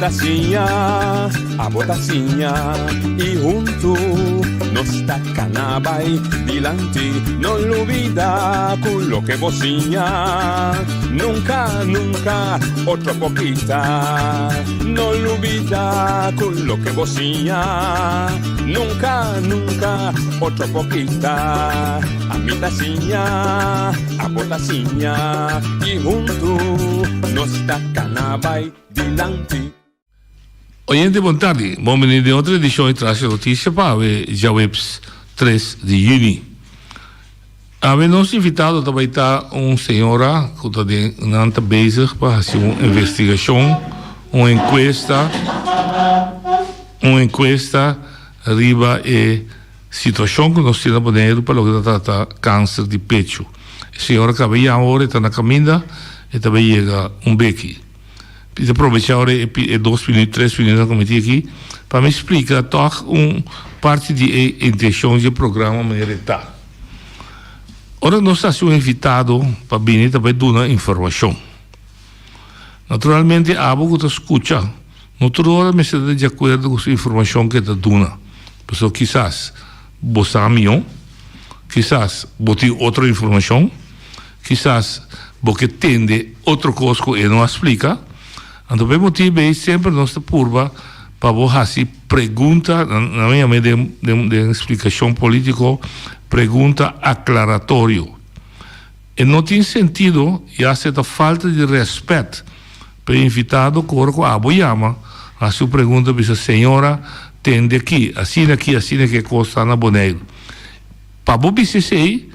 a botacinha, e junto nos tacanabay dilante, no olvida con lo que vocinha, nunca, nunca, otra poquita, no olvida con lo que vocinha, nunca, nunca, otra poquita, a mi tacinha, a botacinha, e junto nos tacanabay dilante. Oyente, boa tarde. Bom venir de outra edição e traz a notícia para já webs 3 de junho. Havemos invitado também uma senhora que está bezig para fazer uma investigação, uma encuesta arriba a situação que nós temos no para o tratar câncer de pecho. A senhora que veio agora está na caminha e também chega beque. Preciso aproveitar agora 2 minutos, 3 minutos que eu meti aqui para me explicar parte da intenção do programa maneira está. Ora, nós estamos invitados para vir também dar informação. Naturalmente, a algo que escuta, não toda hora me está de acordo com a informação que está dando. Porque quizás você é melhor, quizás você tem outra informação, quizás você tende outra coisa que ele não explica. Então, bem motivo é sempre nossa curva para você pergunta, na minha de explicação política, pergunta aclaratório. E não tem sentido, e há certa falta de respeito para o invitado que a boiama, a sua pergunta para a senhora, tende aqui, assim que costa na boneiro. Para o BCC,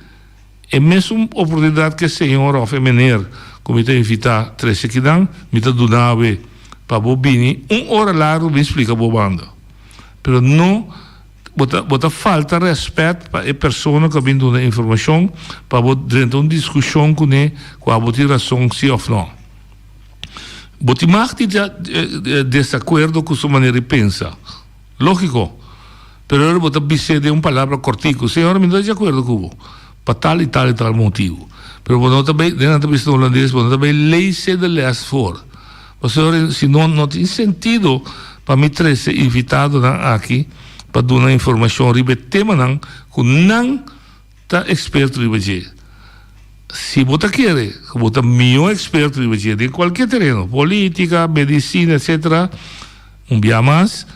é a mesma oportunidade que a senhora ou feminina, como está invitar 3 aqui, me está dando para o bini, hora largo me explica a banda. Mas não, bota falta de respeito para a pessoa que vem dando informação, para dentro uma discussão com ele, com a razão sim ou não. Bote mais de desacordo com sua maneira de pensar. Lógico. Mas agora bota bice de uma palavra cortico. Senhora, me dá de acordo com você. Para tal e tal motivo. Pero bueno, também, dentro da holandês, também leise de les for. Porque se não tem sentido para me trazer invitado aqui para dar uma informação sobre tema que não está experto sobre. Se você quer, você é melhor experto sobre de qualquer terreno, política, medicina, etc., dia mais,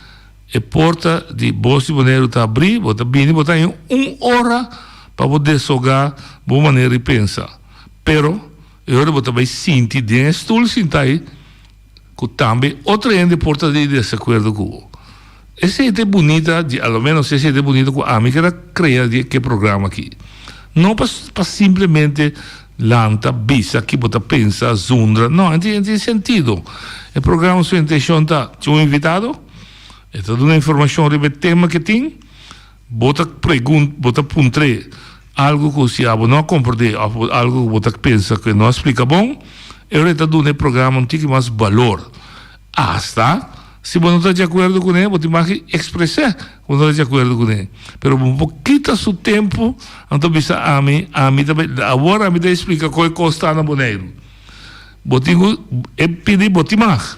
a porta de Bolsa Boneiro está abrindo, você vem, você tem 1 hora para poder jogar boa maneira de pensar. Pero, eu vou também sentir dentro do sentar aí, que também outra gente porta de desacordo com o. Essa é bonita, ao menos essa é bonita com a mim que cria que programa aqui. Não para simplesmente lanta, bisa, que você pensa, zundra. Não, não tem sentido. O programa, sua intenção está, tinha um invitado, está dando informação sobre o tema que tem, bota pergunta, bota puntre, algo que se não compreende, algo que você pensa que não explica bom, eu estou dando um programa um pouco mais valor. Hasta, se você não está de acordo com ele, você tem que expressar que não está de acordo com ele. Mas um pouquinho do seu tempo, então bisa a mim também, agora a mim te explica qual custa na boneiro. Você pedir, você mais.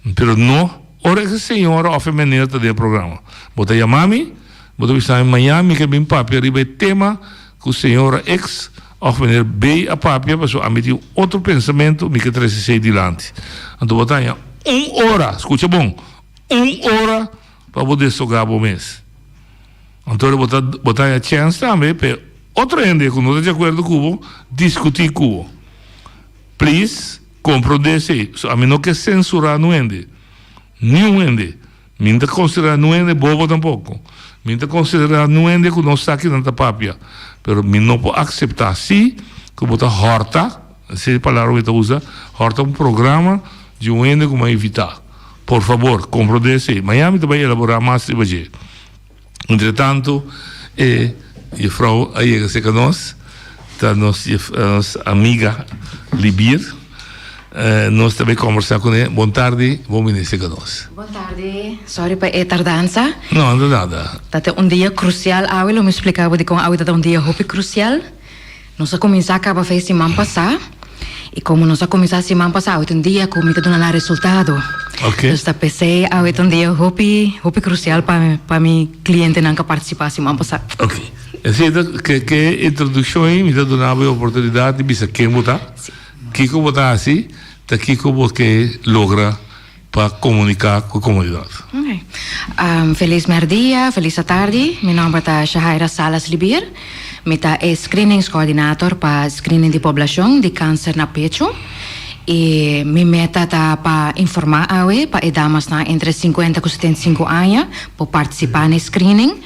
Mas não, ora que a senhora ou a feminina está dentro do programa. Você chama-me, você está em Miami, que vem papi, arriba o tema, que a senhora X ou feminina B a papi, mas a mim tem outro pensamento, me que traz de adiante. Então você tem 1 hora, escuta bom, 1 hora para poder jogar o mês. Então você tem a chance também para outra gente que não está de acordo com o discutir com o. Please, compreender-se. A mim não quer censurar no ende. Nenhum ende. Me não considerar no ende bobo tampouco. Me não considerar no ende que não está aqui na papia. Pero me não pode aceitar assim que você horta, essa palavra que você usa, horta um programa de um ende como evitar. Por favor, compreender-se. Miami também elaborar mais de hoje. Entretanto, a frau aí que nós, está nossa amiga Libir, nós também conversar com ela. Boa tarde, bom início com nós. Boa tarde, sorry para a tardança. Não, não nada. Está dia crucial, eu me explicava de como está dia hopi crucial. Nós começar acaba fez semana passada. E como nós começar semana passada, um dia como está dando resultado. Ok. Dus dat PC awit um dia hopi crucial para mi cliente nanka participatie man passa. Ok. Então, que introdução aí, me dá uma oportunidade de bisa quem botar. Kiko botar assim, tá Kiko porque logra para comunicar com a comunidade. Okay. Feliz merdia, feliz tarde. Meu nome é Shahaira Salas Libir. Eu sou screenings-coordenator para screening de população de câncer na pecho. E minha meta é para informar para damas entre 50 e 75 anos para participar no screening.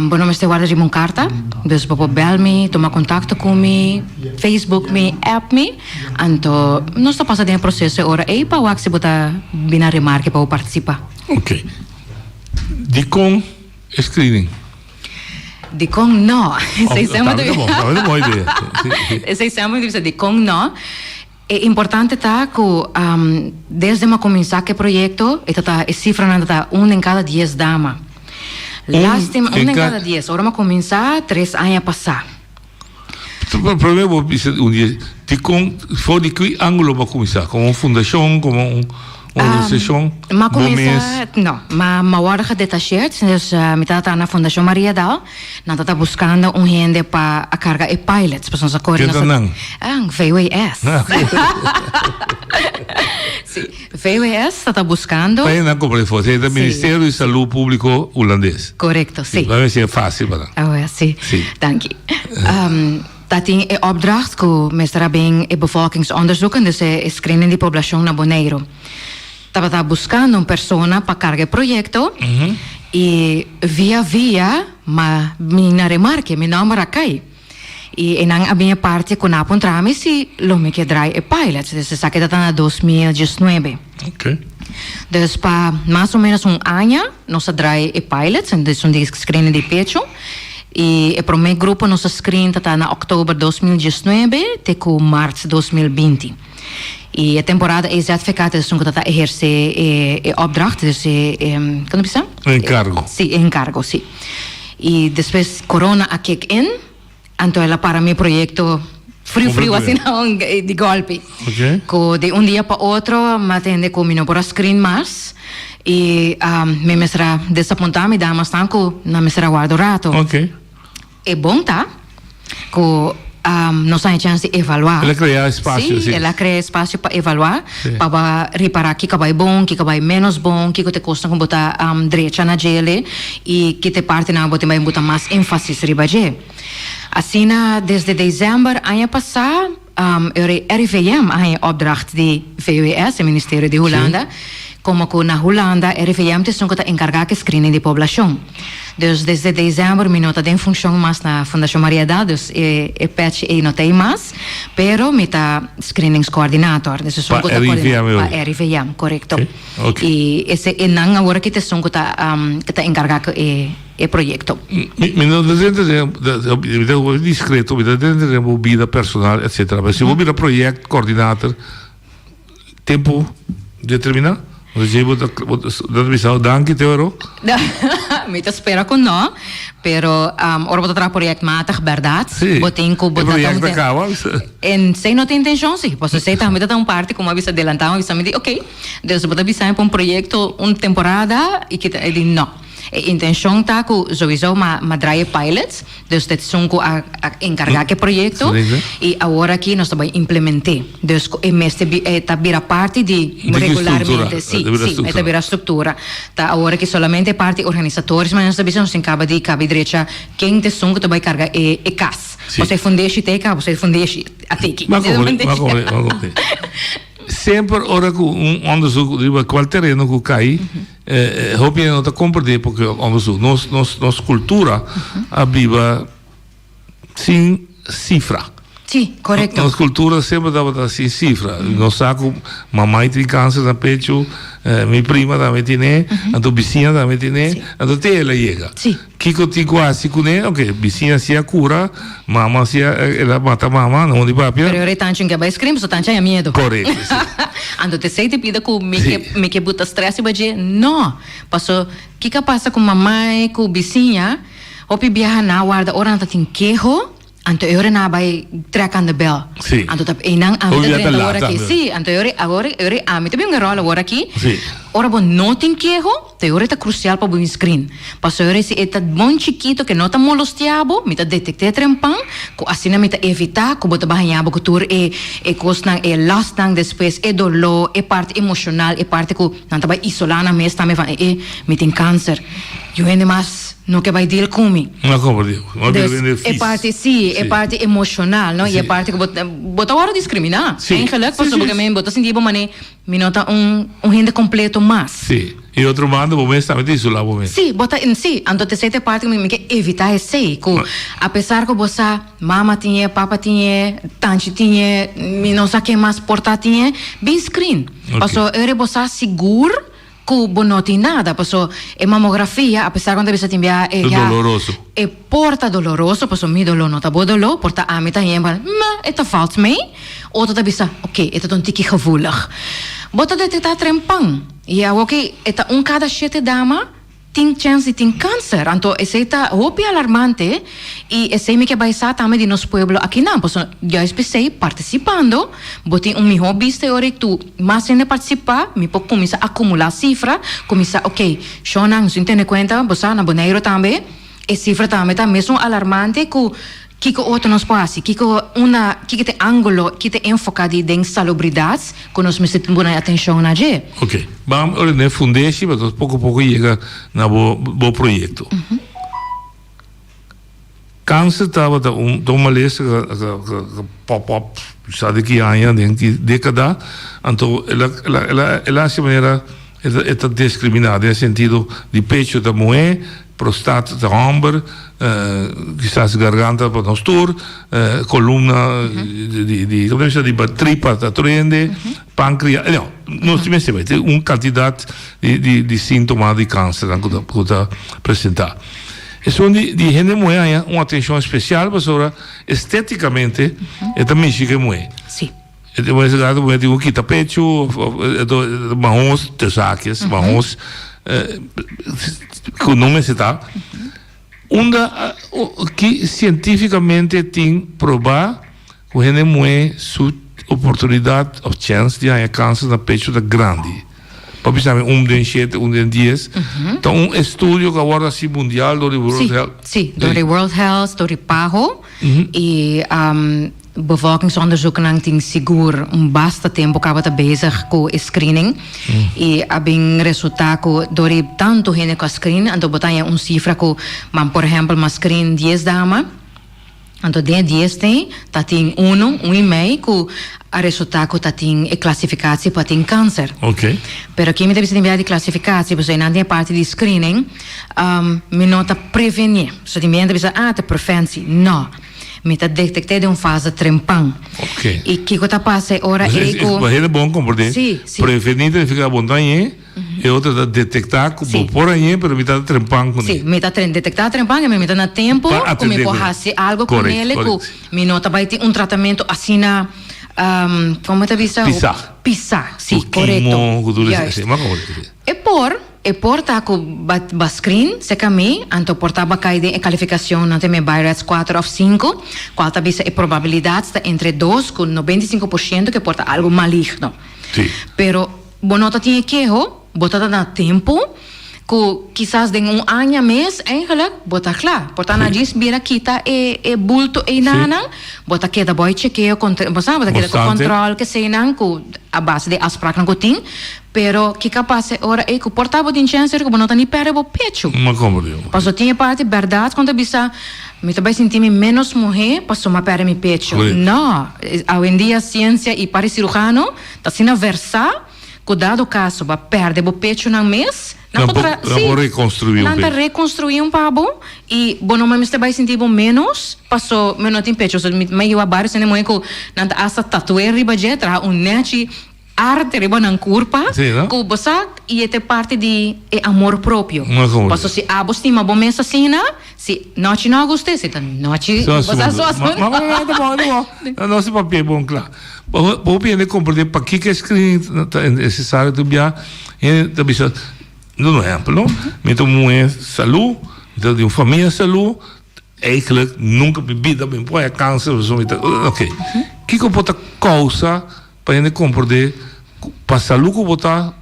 Meu nome é Guarda de Moncarta, dus pode bel-me, tomar contato comigo, Facebook me, app me, então nós estamos passando em processo agora aí para o que se botar bem na remarca para participar. Ok. De com screening? De com não. Tá bom, ideia. Esse sempre de com não. É importante tá que desde que começar o projeto, a cifra está 1 em cada 10 damas. Last time, 1 em cada 10. Agora vamos começar 3 anos a passar. O problema é um dia, fora de que ângulo vai começar? Como uma fundação, como uma organização? Mas começar, não. Mas agora que detachado, me está na Fundação Maria Dal, nós estamos buscando gente para a carga de pilots. Para nós que não? VWS. Sim, VWS está buscando. Para não comprar foto, é do Ministério de Saúde Público holandês. Correto, sim. Vai ser fácil para. Sim. Dank je. Dat is een opdracht que mestra bem e bevolkingsonderzoeken, dus é screening de população na Bonaire. Estava buscando uma pessoa para carregar o projeto e via mas minha remarca, meu nome era Kai. E não a minha parte com a pontrame se lo me que drai e pilot, dus essa que está na 2019. Ok. Dus para mais ou menos ano, nós drai e pilot, dus screening de pecho. E o primeiro grupo nosso screen está na outubro de 2019 até março de 2020. E a temporada é certificada de que está a exercer a opdracht, dus como se chama? Encargo. Sim, encargo, sim. E depois corona a kick in, então ela para meu projeto frio assim não de golpe. Ok. De dia para outro, me atende com meu para screen mais. E me mestra desapontar me dá mais tempo na mestra guardo rato. Ok. É bom tá? Que nós temos chance de evaluar. Ela cria espaço, sim. Ela cria espaço para evaluar, para reparar que vai bom, que vai menos bom, que te custa com botar direita na gele e que te parte na botar mais botar mais ênfase riba je. Assim, desde dezembro ano passado, RIVM a opdracht de VWS, o Ministério de Holanda. Como que na Holanda, RIVM está encarregado de screening de população. Dus desde dezembro, me nota em função mais na Fundação Maria Dal, dus patch e não tem mais, pero me está screenings coordenator. Dus para RIVM, correto. Okay. E esse é não agora que está encarregado de projeto. Me não dentro discreto, me dentro de vida personal, etc. Mas se eu vir projeto coordenator, tempo determinado? Danke, Teoro. Me espera com não, pero ora botar o projeto matig verdade. Botem com botar projeto acaba. En sem não tem intenção sim. Você sei também tá parte como avisa adelantar, avisa me ok. Deus botar avisar para projeto temporada e que ele não. A intenção está que sowieso draaien pilots, dus dat is a encargar que projeto e agora aqui nós também implementar. Dus é mesmo está vira parte de regularmente, sim, está vira estrutura. Tá agora que solamente parte organizadores, mas nós também se acaba de direita quem te que também carga é CAS. Você fundeshi teca, você fundeshi a teki. Sempre ora que onderzoek de qual terreno que cai, hoop je não te compreender porque onderzoek nossa cultura abiva sem cifra. Sim, correto. Nossa cultura sempre dava sem cifra. Nós saco mamãe tem câncer na pecho, minha prima também tem, a tua vizinha também tem, a tua tia ela chega. Sim. Kiko ti quase com né, ok, vizinha se a cura, mamãe se ela mata mamãe, não de papel. Pero tanto que vai escrever, só tanto é medo. Correto. Ando te sei te pida com me que buta stress e baje, não. Passou, que passa com mamãe, com vizinha, o viaja na guarda ora não tem quejo. Anto ore na bay track the bell. Sì. Anto tap inang Ovvio, amita là, ora che también. sì, anto ore amita bem garola ora aqui. Sì. Ora bon notin quejo, te ore ta crucial pa bom screen. Paso ore si eta bon chiquito que nota molostiabo, mita detecte trempan, ko asina mita evita ko bota bahanyabo ko tur e kosnang e last nang después e dolor, e parte emocional, e parte ko nanta ba isolana mes tame van mitin câncer. Eu ainda mais no que vai deal comigo. Não compreendo. É parte sim, é parte emocional, não? E é parte que bota hora discriminar. Sim. Em gelukkig Sim, pas sim. op een bota sentir bom mané, me nota rende completo mais. Sim. E outro mando, o momento também isso lá, o momento. Sim, bota em si, ando te sete parte que me que evitar esse, que apesar que você mama tinha, papa tinha, tante tinha, me não sabe que mais porta tinha, bem screen. Ok. Passo eu você seguro que não tem nada, passo é mamografia, apesar quando você tem É doloroso. é porta doloroso, passo me dolor não tá bom dolor, porta a mim tá aí, mas é tá falso me, outro tá bisa, ok, é tá um tique gevoelig. Bota detectar trempang, e a ok, é tá cada 7 dama tem chance de ter câncer, então esse tá hopi alarmante e esse me que vai estar também de nosso pueblo aqui não, pois já especei participando, botei melhor vista e tu mais ainda participar, me pode começar a acumular cifra, começar, ok, shonan, se entende conta, você na boneiro também, e cifra também tá mesmo alarmante que outro nos passa, que tem ângulo, que tem enfocado em salubridade, que nós precisamos dar atenção na gente. Ok. Vamos olhar fundeixe, mas pouco a pouco chega no bom projeto. Câncer estava uma lista que pop-up, sabe que há em década, então ela se maneira é discriminada no sentido de pecho da mulher, prostate da homem, quizás garganta para nós tour, coluna de tripa da trende, pâncreas, não, nós temos uma quantidade de sintomas de câncer que está apresentar. E são de gente mulher uma atenção especial para esteticamente é também chique mulher. Sim. Mas agora mulher tem quita pecho, marrons, tesaques, marrons, que o nome se dá. Que cientificamente tem provar que a gente mulher sua oportunidade ou chance de ter câncer no pecho da grande. Para pensar de 7, de 10. Então, estudo que agora assim mundial do World Health. Sim, do World Health, do PAHO e bevolkingsonderzoek tem seguro basta tempo que está bezig com screening e bem resultado do tanto gente com screen então botar cifra que por exemplo uma screen 10 dama então 10 tem tem 1,5 que a resultado tem classificação para ter câncer. Ok. Pero aqui me deve ser de classificação, porque na minha parte de screening, me nota prevenir. Se tem deve ser te prevenção, não. Me tá detectado de fase trempão. Ok. E que está passando ora é que é bom compreender. Sim. Prevenir significa bom daí e outra detectar como por aí, pero me tá trempão com ele. Sim, me tá detectar trempão, me tá na tempo, como me pode fazer algo com ele, que me nota vai ter tratamento assim na como te avisa? Pisar, sim, correto. E por tá com screen, se caminha, então portava cair de qualificação não tem BI-RADS 4 ou 5, qual tá visa a probabilidade está entre 2 com 95% que porta algo maligno. Sim. Pero bonota tinha que botada na tempo que quizás de ano mês eigenlijk bota claro porta na diz vira quita e bulto e nana bota queda boy chequeio bota queda com controle que sei não com a base de asprak não tem pero que capaz ora e que portava de chance que bonota ni perde o pecho uma compreendo passo tinha parte verdade quando bisa me também senti-me menos mulher passo uma perde mi pecho não hoje em dia a ciência e para cirurgião está sendo versar cuidado caso vai perder o pecho no mês não pode reconstruir não pode reconstruir pabo e bom mas você vai sentir menos passou menos tem pecho meio abaixo sem muito não essa tatuagem riba de tra net arte riba na curva que você e é parte de amor próprio passou se a você uma boa mesa assim se noite não gostei se noite você só não se papel bom claro vou pedir compreender para que screen é necessário também não é amplo, não? Então, saúde, então, de uma família saúde, eigenlijk nunca bebida bem põe câncer ou zoiets. Ok. Que pode causa para ele compreender para saúde que botar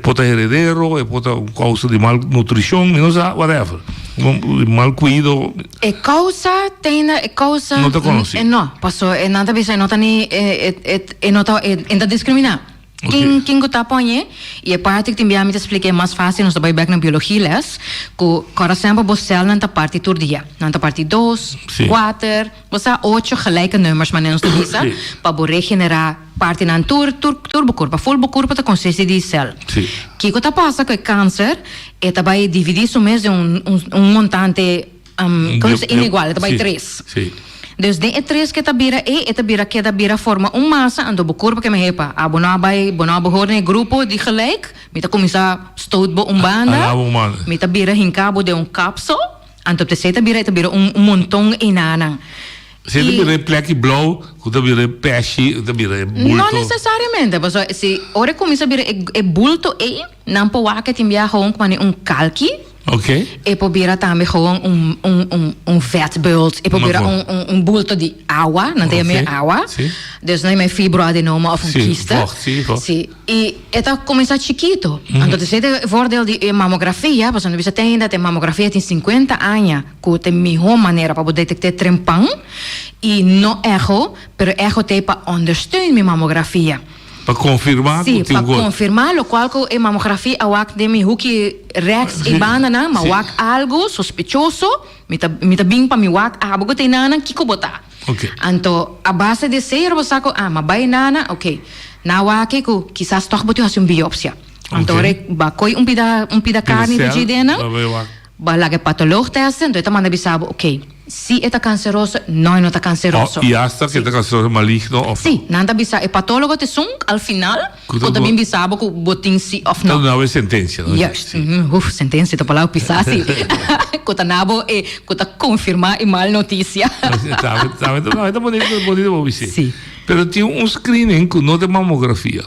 pode heredero, pode causa de malnutrição, não sei, whatever. Mal cuidado. Causa não te conhece. Não, passou nada bisa não tá nem não tá ainda discriminar. Quem está põe e a parte que também me expliquei mais fácil nós trabalhamos back na biologia les que coração para você na parte do dia na parte 2, 4 você 8 gelijke nummers mas nós temos para regenerar parte na turbo curva full curva para consiste de céu que está passa com câncer é também dividir isso mesmo montante inigual também 3 Dus de três que tabira que tabira forma massa ando curva que me hepa bonabai horen grupo de gelijk mita começar stootbo banda mita bira hincabo de cápsula anto te se tabira montão inanang se tabira plek blauw que tabira peixe tabira bulto não necessariamente porque se ora começa a bira bulto não pode que timbia hong com calqui. Ok. E probeer também com vetbult. E probeer bulto de água, não tem meer água. Dus não é mais fibroadenoma of quista. Sim. E esta começa chiquito. Então, esse voordeel de mamografia, porque você tem mamografia tem 50 anos, que tem melhor maneira para detectar trempão e não erro, pero erro tem para ondersteunen minha mamografia. Para confirmar sim, para confirmar o qual que a mamografia awak de mi huki rex e banana ma wak algo sospechoso mita bing pa mi wak abo tem nana kiko bota okay. Anto a base de ser você ko ma bai nana ok na wak ko quizás toch botu hacer biopsia anto re ba koi pida carne de dena ba lage patolog testen então manda bisabo ok se está canceroso, não está canceroso. E hasta que está canceroso maligno ou sim, nada bisa o patólogo te sung al final, quando também bisabo que botin si of não. Não é sentença, não? Yes, sentença tá palavra pisasi. Quando nabo quando confirmar e mal notícia. Não, é bonito você. Sim. Pero tinha screening que não tem mamografia.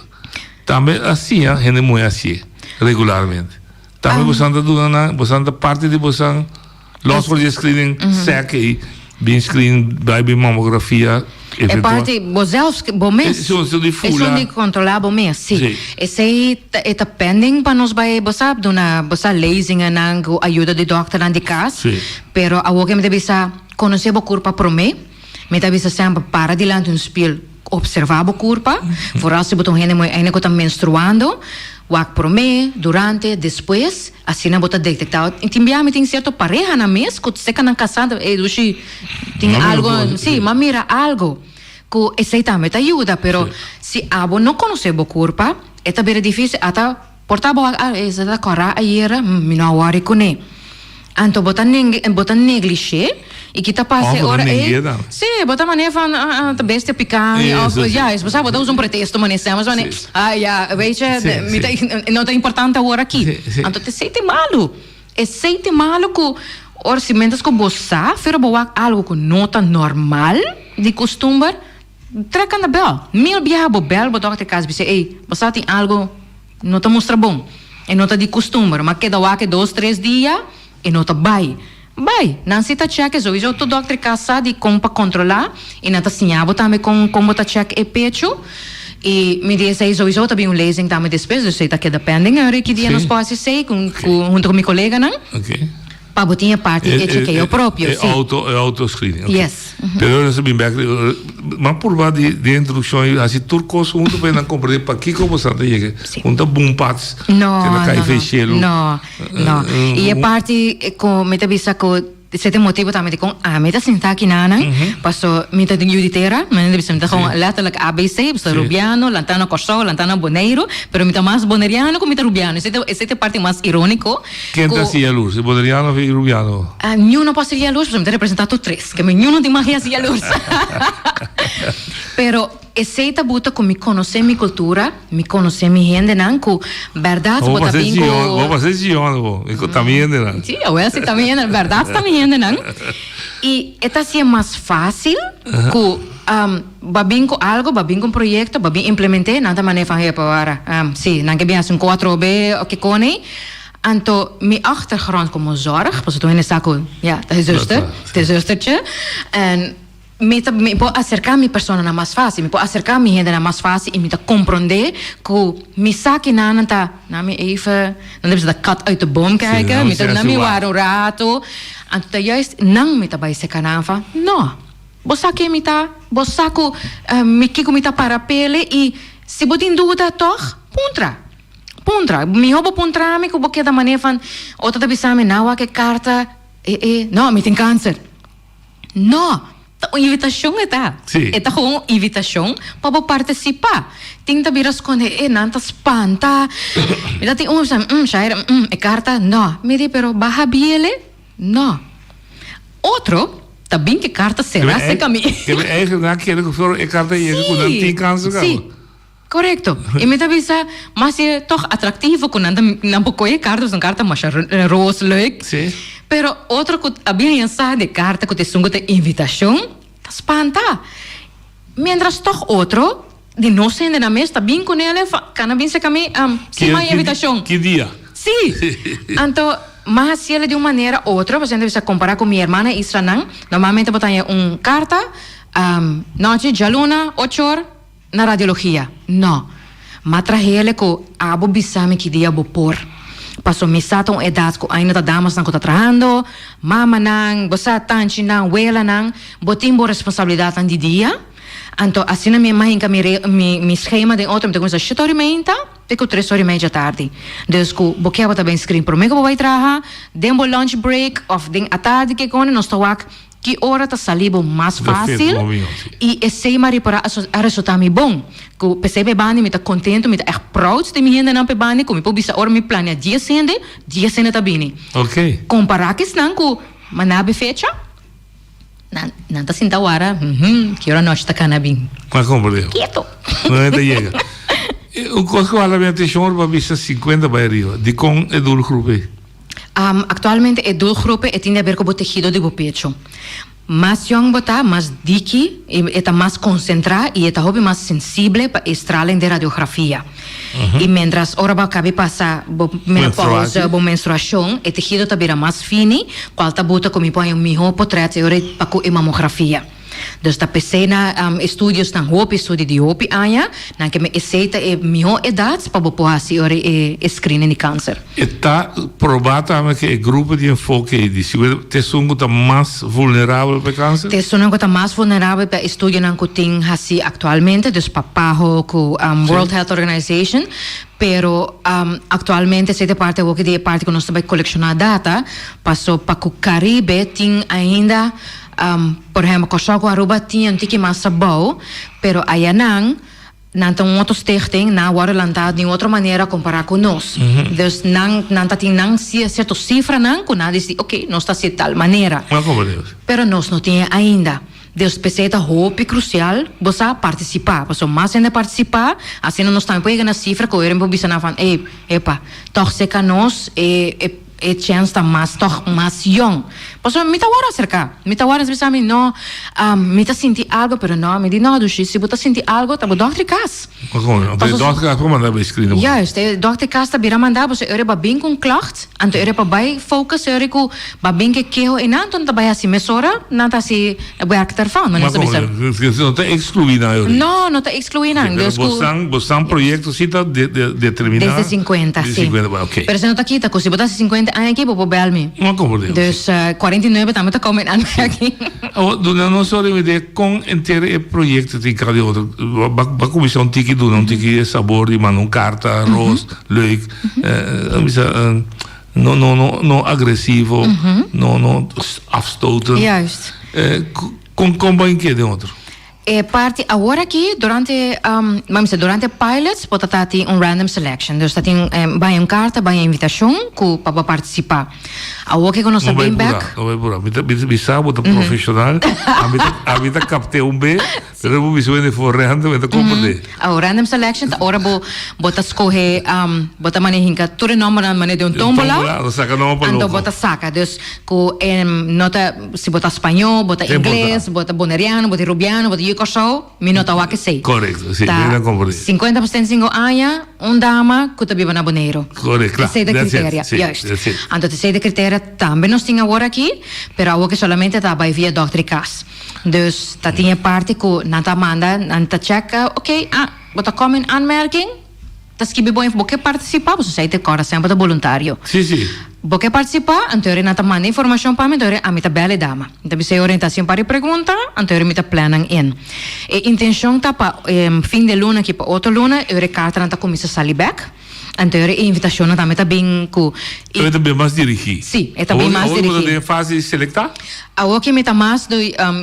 Também assim, a gente muito assim, regularmente. Também você anda parte de você los voor je screening zeggen, bij screening bij mamografia. É parte, zelfs, mês. É só de controlar o mês, sim. Esse é pending para nós vai, você lasing na ajuda de doctor na de casa. Pero a o que me deve conhecer o corpo para mim, me deve sempre para diante speel observar o corpo, vooral se botam gente ainda que está menstruando. Wak por me, durante, depois, assim não bota detectar. Timbiame tem certo pareja na mês, que você can casado, e dushi tem algo, sim, mas mira algo, que esse também te ajuda, pero se abo não conhece o corpo, é também difícil, até portar boa, essa da cora ayer, me não worry com ele. Então botar negligé e que tá passe hora sim, botar maneira van de beste picante of ja, is você botar um pretexto maneira, mas ja, weet je, não é importante agora aqui. Então te sente malo. É sente malo que orçamentos que você fez algo que não tá normal de costume, treca na bel. Mil biabo bel, botar te casa dizer, ei, você tem algo não tá mostra bom. E não tá de costume, mas que dá 2-3 dias e não tá vai, não se tá check, so eu tô doctor casa de como para controlar e não tá sinhavo também como tá check e pecho e me diz aí sowieso também lasing também depois, eu sei tá que depending agora que dia nós pode ser junto com meu colega, não? Ok. Para botinha parte que é o próprio, sim. Auto screening. Okay. Yes. Pero eu sabia back, mas por lá de introdução, assim turcos junto para não compreender para que como você chega, junto boom parts, não. E a parte com metavisa com esse motivo também com a meta sentar aqui na passou meta de juditera, mas não deve ser com letterlijk ABC, você rubiano, lantana corso, lantana boneiro, pero meta mais boneriano com meta rubiano. Esse é a parte mais irônico. Quem tá assim a luz, boneriano e rubiano? Nenhum não pode ser a luz, porque me representar três, que nenhum não tem mais assim a luz. Pero esse tabuta com me conhecer minha cultura, me conhecer minha gente, não, com verdade, vou fazer Gion, eu também não. Sim, eu esse também, verdade também não. E esta assim é mais fácil, com babin com algo, babin com projeto, babin implementar, nada maneira fazer para sim, não que bem assim 4B o que cone, Anto, mijn achtergrond como zorg, dus toen is dat ja, de zuster, de zustertje. En me puedo acercar a mi persona más fácil, me puedo acercar a mi gente más fácil y me comprender que mi saque nanta, na me even, dan hebben ze de kat uit de boom kijken, me na me waar een rato. En toen juist nang me tabai se kanava, no. Bosake mita, bosaku, me kiko mita para pele e se botin dúvida toch, puntra. Mi hobo puntra me kubo que da maneira van, outra da bisame nawa que carta, no, me tem câncer. No. Uma invitação é uma invitação para participar. Tem que vir a esconder, não espanta. Me dá tem shaira, é carta, não. Me diz, pero baja biele? Não. Outro, também que carta será sem caminho. É aquele que for, é carta e ele não tem câncer. Sim, correto. E me dá bisa, mas é tão atrativo quando não pode cartas, uma carta mais rosa, leuk. Sim. Pero outro que havia mensagem de carta que te sungo de invitação, tá espanta. Mientras toch outro, de não ser na mesa, tá bem com ele, cana bem se caminho, sem mais invitação. Que dia? Sim. Então, mas se ele de uma maneira outra, você deve comparar com minha irmã Israel, normalmente botar carta, noite de luna, 8 horas, na radiologia. Não. Mas traje ele com abo bisame que dia vou pôr. Paso misata ang edad ko ay natadamas nang ko tatrahando, mama nang, basta tanchi nang, wela nang, botimbo responsabilidad ang didia. Anto, assim na minha mãe, mi schema de outro, me começa a 7h30, fico 3h30 da tarde. Dus, ko, bokeaba também screen pro mega vai traha, dembo lunch break, of ding a tarde que kone, nos tawak, que hora tá salibo mais fácil e sei mari para a resultar mi bom. Que percebe bani me tá contente, me tá echt proud de mi gente não pe bani, como po bisa hora mi plania dia sende tá bini. Ok. Comparar que não com manabe fecha? Não tá sinta hora, que hora nós tá canabim. Mas compreendo. Quieto. Não te chega. O costo que vale a atenção para bisa 50 para arriba. De com é do grupo. Actualmente a doelgroep tem a ver com o tejido do pecho. Mais young bota, mais diki, está mais concentrada e está mais sensível para estralen de radiografia. E mientras ora va cabe passa menopausa, bo menstruação, o tejido está bem mais fino, qual tá bota como põe um miho portrait e ora para com mamografia. Dus dat PC na estudios na hoop estudie de hoop anja, na que me aceita e melhor idade para população ora e screening de câncer. Está provado que o grupo de enfoque de te sungo tá mais vulnerável para câncer? Te sungo tá mais vulnerável para estudio na que tem assim atualmente, dus papaho com World Health Organization. Pero actualmente se parte o que de parte que nós vai colecionar data, passou para o Caribe tem ainda por exemplo, Kosovo Aruba tinha um tique mais sabor, pero aí não tem outro stichting, não agora lançado de outra maneira comparar com nós. Então, não tem certa cifra, não, que nada diz, ok, nós está de tal maneira. Pero nós não tinha ainda. Deus precisa hope crucial você participar, você mais ainda participar, assim nós também pegamos na cifra que eu era para na van, epa, toch se que nós e chance tá mais young. Pois me tá hora acerca, me tá hora às mim não, me tá sentir algo, pero não, me diz não, se você sentir algo, tá bom doctor cas. Mas doctor cas como mandar escrito. Ja, este doctor cas tá bira mandar, você era para bem com klacht, anto era para vai focus era com para bem que eu e não tá vai assim mesora, não tá assim werk daarvan, mas não tá excluído não, não tá excluído não. Você projeto cita determinado. Desde 50, sim. Ok. Pero se não tá aqui, tá se botar 50 anos aqui, vou bel-me. Não compreendo. Dus 49 também tá comendo aqui. Não só de ideia com inteiro projeto de cada outro, a comissão tiki do não tiki sabor de mano carta, roos, leuk, não agressivo, não afstoten. Juist. Com bem que de outro. Parte agora aqui durante pilots pode estar random selection, dus dat vai carta, vai invitação para participar. Agora que nós bem back. Não vai por. Bisa buta profissional, habita capte B, Pero vou bisogno for random eta compre. Random selection, ora bota escolher, bota manehinka, tudo nome na maneira de tombola. Saca nome para então bota saca, dus nota se bota espanhol, bota inglês, bota boneriano, bota rubiano, bota yucosho, mi nota wa que sei. Correto, sim, bem compreendido. 50% singo anya, dama que vive na boneiro. Correto, claro. Sei da critéria, então te sei da critéria também nós tinha agora aqui, pero agora que solamente tá vai via Dr. Cas. Dus dat tinha parte que nanta manda, nanta checka, oké, bota komen aanmerking, dat is que bom, porque participar, você sei de cora sempre voluntário. Sim, sim. Porque participar, então nanta manda informação para mim, então a mita bela dama. Então você orientação para pergunta, então mita planning in. E intenção tá para fim de luna que para outra luna, eu recarta nanta comissa Salibek. Então a invitação também está bem com. Então também mais dirigir. Sim, é também mais dirigir. Ou você fase selectar? A que me tá mais do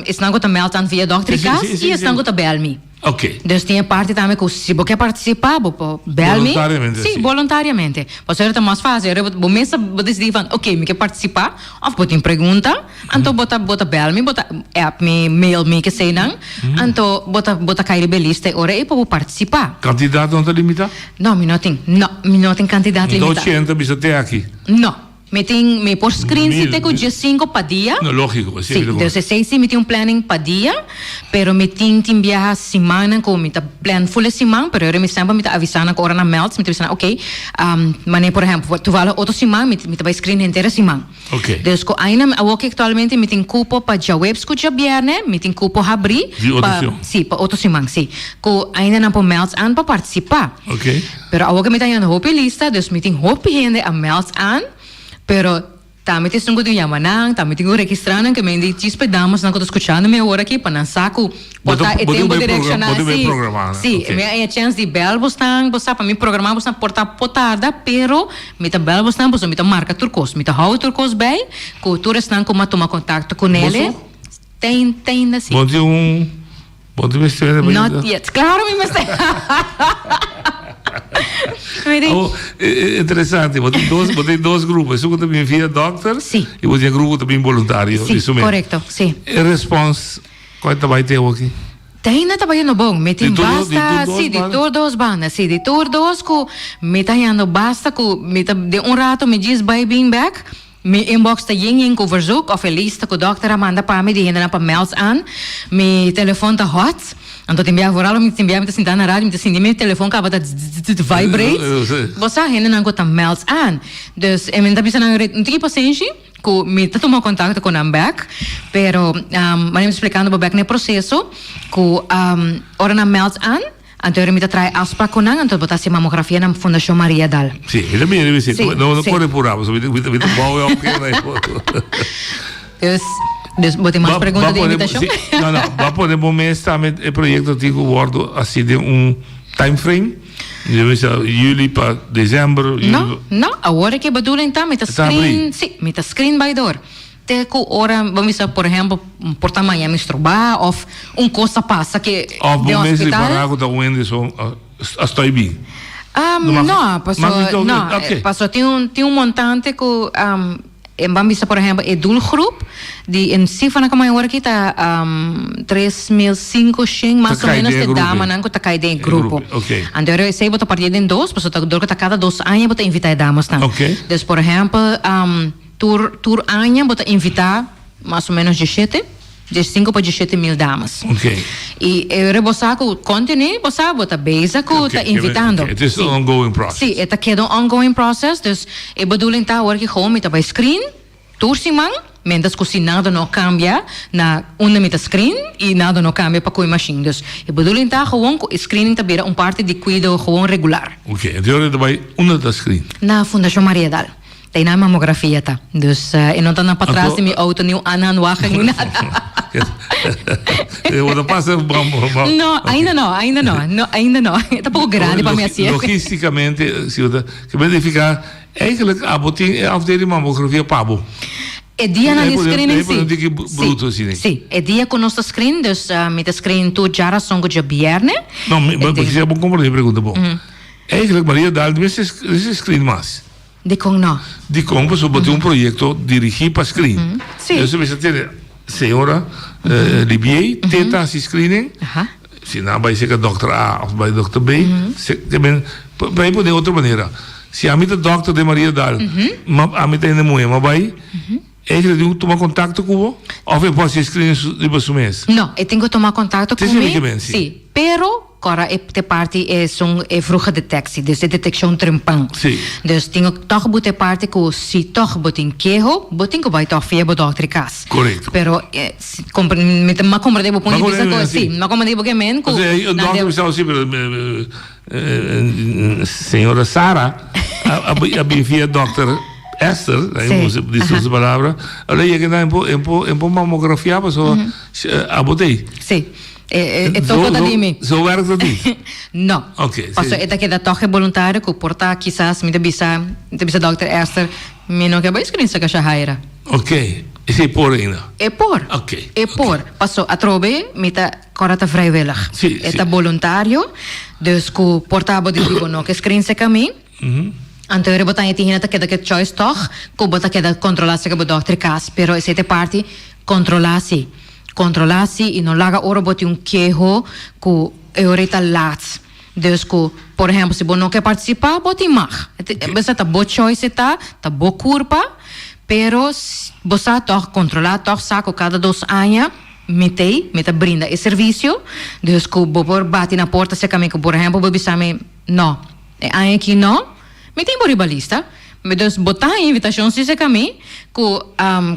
estão com meld aan via Dr. Cas e estão com Belmi. Ok. Dus tinha parte também que se você quer participar, Belmi. Voluntariamente. Sim, voluntariamente. Você é mais fácil. Você mesmo decide ok, me quer participar, ou botar pergunta, então bota Belmi, bota app me mail me que sei não, então bota cair belista, ora é para participar. Candidato não está limitado? Não, me não tem candidato limitado. 200 bisa até aqui. Não. Me por screen se te com dia 5 para dia. No, lógico, sim. Então, sei se me tem planning para dia, pero me tem viajar semana com me tá plan full semana, pero eu me sempre me tá avisando que hora na melts, me tá avisando, ok, mas por exemplo, tu vale outra semana, me tá vai screen inteira semana. Ok. Então, com ainda a que atualmente me tem cupo para dia web escuta viernes, me tem cupo abrir para sim, para outra semana, sim. Com ainda não para melts an para participar. Ok. Pero a que me tá indo hope lista, dus me tem hope gente a melts an. Pero também tem que yamanang, também tem que registrar que me diz pedamos não que escutando me hora aqui para não saco botar tempo direcionar sim me a chance de bel bostan bosta para mim programar bostan portar potada pero me tá bel bostan bosta me tá marca turcos me tá how turcos bem que tu restan como tomar contato com ele tem assim bom dia mestre not yet claro me mestre interessante, você tem dois grupos, um também via doctor e você tem grupo também voluntário. Sim, correto, sim. E response, qual trabalho tem aqui? Tem na trabalhando bom, me tem basta, sim, de todos bandas, sim, de todos que me tá indo basta que me tá de rato me diz by being back. Me inbox tá yin com verzoek of a lista que o doctor manda para me de ainda para mails aan, me telefone tá hot. Então te enviar vooral me enviar me tá sentando na rádio, me tá sentindo meu telefone acaba de vibrate. Você ainda não tá mails aan. Dus me tá pensando não tem paciência que me tá tomando contato com o back, pero mas me explicando o back no processo que ora na mails aan. Então eu me trai aspa com nang, então botar se mamografia na Fundação Maria Dal. Sim, ele me disse, não corre por aí, você me bom é ok, Dus botei mais perguntas de invitação. Não, vai poder mês também o projeto tico guardo assim de time frame. Juli para dezembro. Não, agora que bedoeling tá, met screen, sim, met screen by door. Teco ora, vamos dizer, por exemplo, porta manhã misturbar ou coisa passa que de hospital. Parar da Wenderson, estou bem. Passou tem montante que vamos dizer, por exemplo, doelgroep die in Sifana como agora aqui tá 3.500 mais ou menos de dama não que tá caído em grupo. Então eu sei botar partido em dois, passou tá dor que tá cada 2 anos botar invitar damas tá. Então, por exemplo, tour ano bota invitar mais ou menos de 5 para 17 mil damas. E eu reboçar com continue, bota beza com tá invitando. It is an ongoing process. Sim, é que é um ongoing process. Dus eu bedoeling tá agora que home tá by screen, tour simang, mentas que nada não cambia na uma mita screen e nada não cambia para coi machine. Dus eu bedoeling tá gewoon screening tá beira parte de cuidado gewoon regular. Então eu tá by da screen. Na Fundação Maria Dal. Tem na mamografia tá. Dus eu não tá na para trás de minha auto nem anan wagen nem nada. Não, ainda não. Tá pouco grande para minha ciência. Logisticamente, que verificar eigenlijk a afdeling mamografia pabo. É dia na screening sim. Sim, é dia com nosso screen, dus met screen tu jara songo de viernes. Não, mas é bom compreender pergunta bom. Eigenlijk Maria Dal, esse screen mais. De com não. De com, você botou projeto dirigir para screen. Sim. Você precisa ter senhora Libier, tenta si screening. Se não vai ser dokter A of bij dokter B, vai poder outra maneira. Se a mim dokter de Maria Dal, a mim tem mulher, mas vai, ele tem que tomar contato com o ou eu posso screening de você mesmo? Não, eu tenho que tomar contato comigo. Sim, pero agora te parte é vroege detectie, dus de detecção trempang. Sim. Dus tenho toch bote parte que se toch botin quejo, botin que vai toch via bo dokter cas. Correto. Pero ma compreende bo punto de vista sim, ma compreende bo que men ko. O dokter está assim, senhora Sara, a via dokter Esther, disse essa palavra, ela ia que dar um pouco mamografia para só a botei. Sim. Toco da dime. Zo werkt dat niet? No. Okay. Paso eta que da toque voluntário que porta quizás me bisa Dr. Esther me não que vai escrever essa caixa haira. Ok. Is é por ainda? É por. Ok. É por. Paso a trobe me tá corata vrijwillig. Sim. Eta voluntário, dus que portava de tipo no que escreve esse caminho. Anto eu botar em hina que da que choice toch, que botar que da controlar se que o Dr. Cas, pero essa parte controlar-se e não larga ora botar queijo que eu reta lats. Dus que, por exemplo, se você não quer participar, bota em mar. Você tá boa choice tá boa culpa, pero você tá controlar, tá saco cada 2 anos, me brinda esse serviço. Dus que você bate na porta se caminho que, por exemplo, você sabe não, é aqui não. Me tem boribalista, mas botar a invitação se caminho que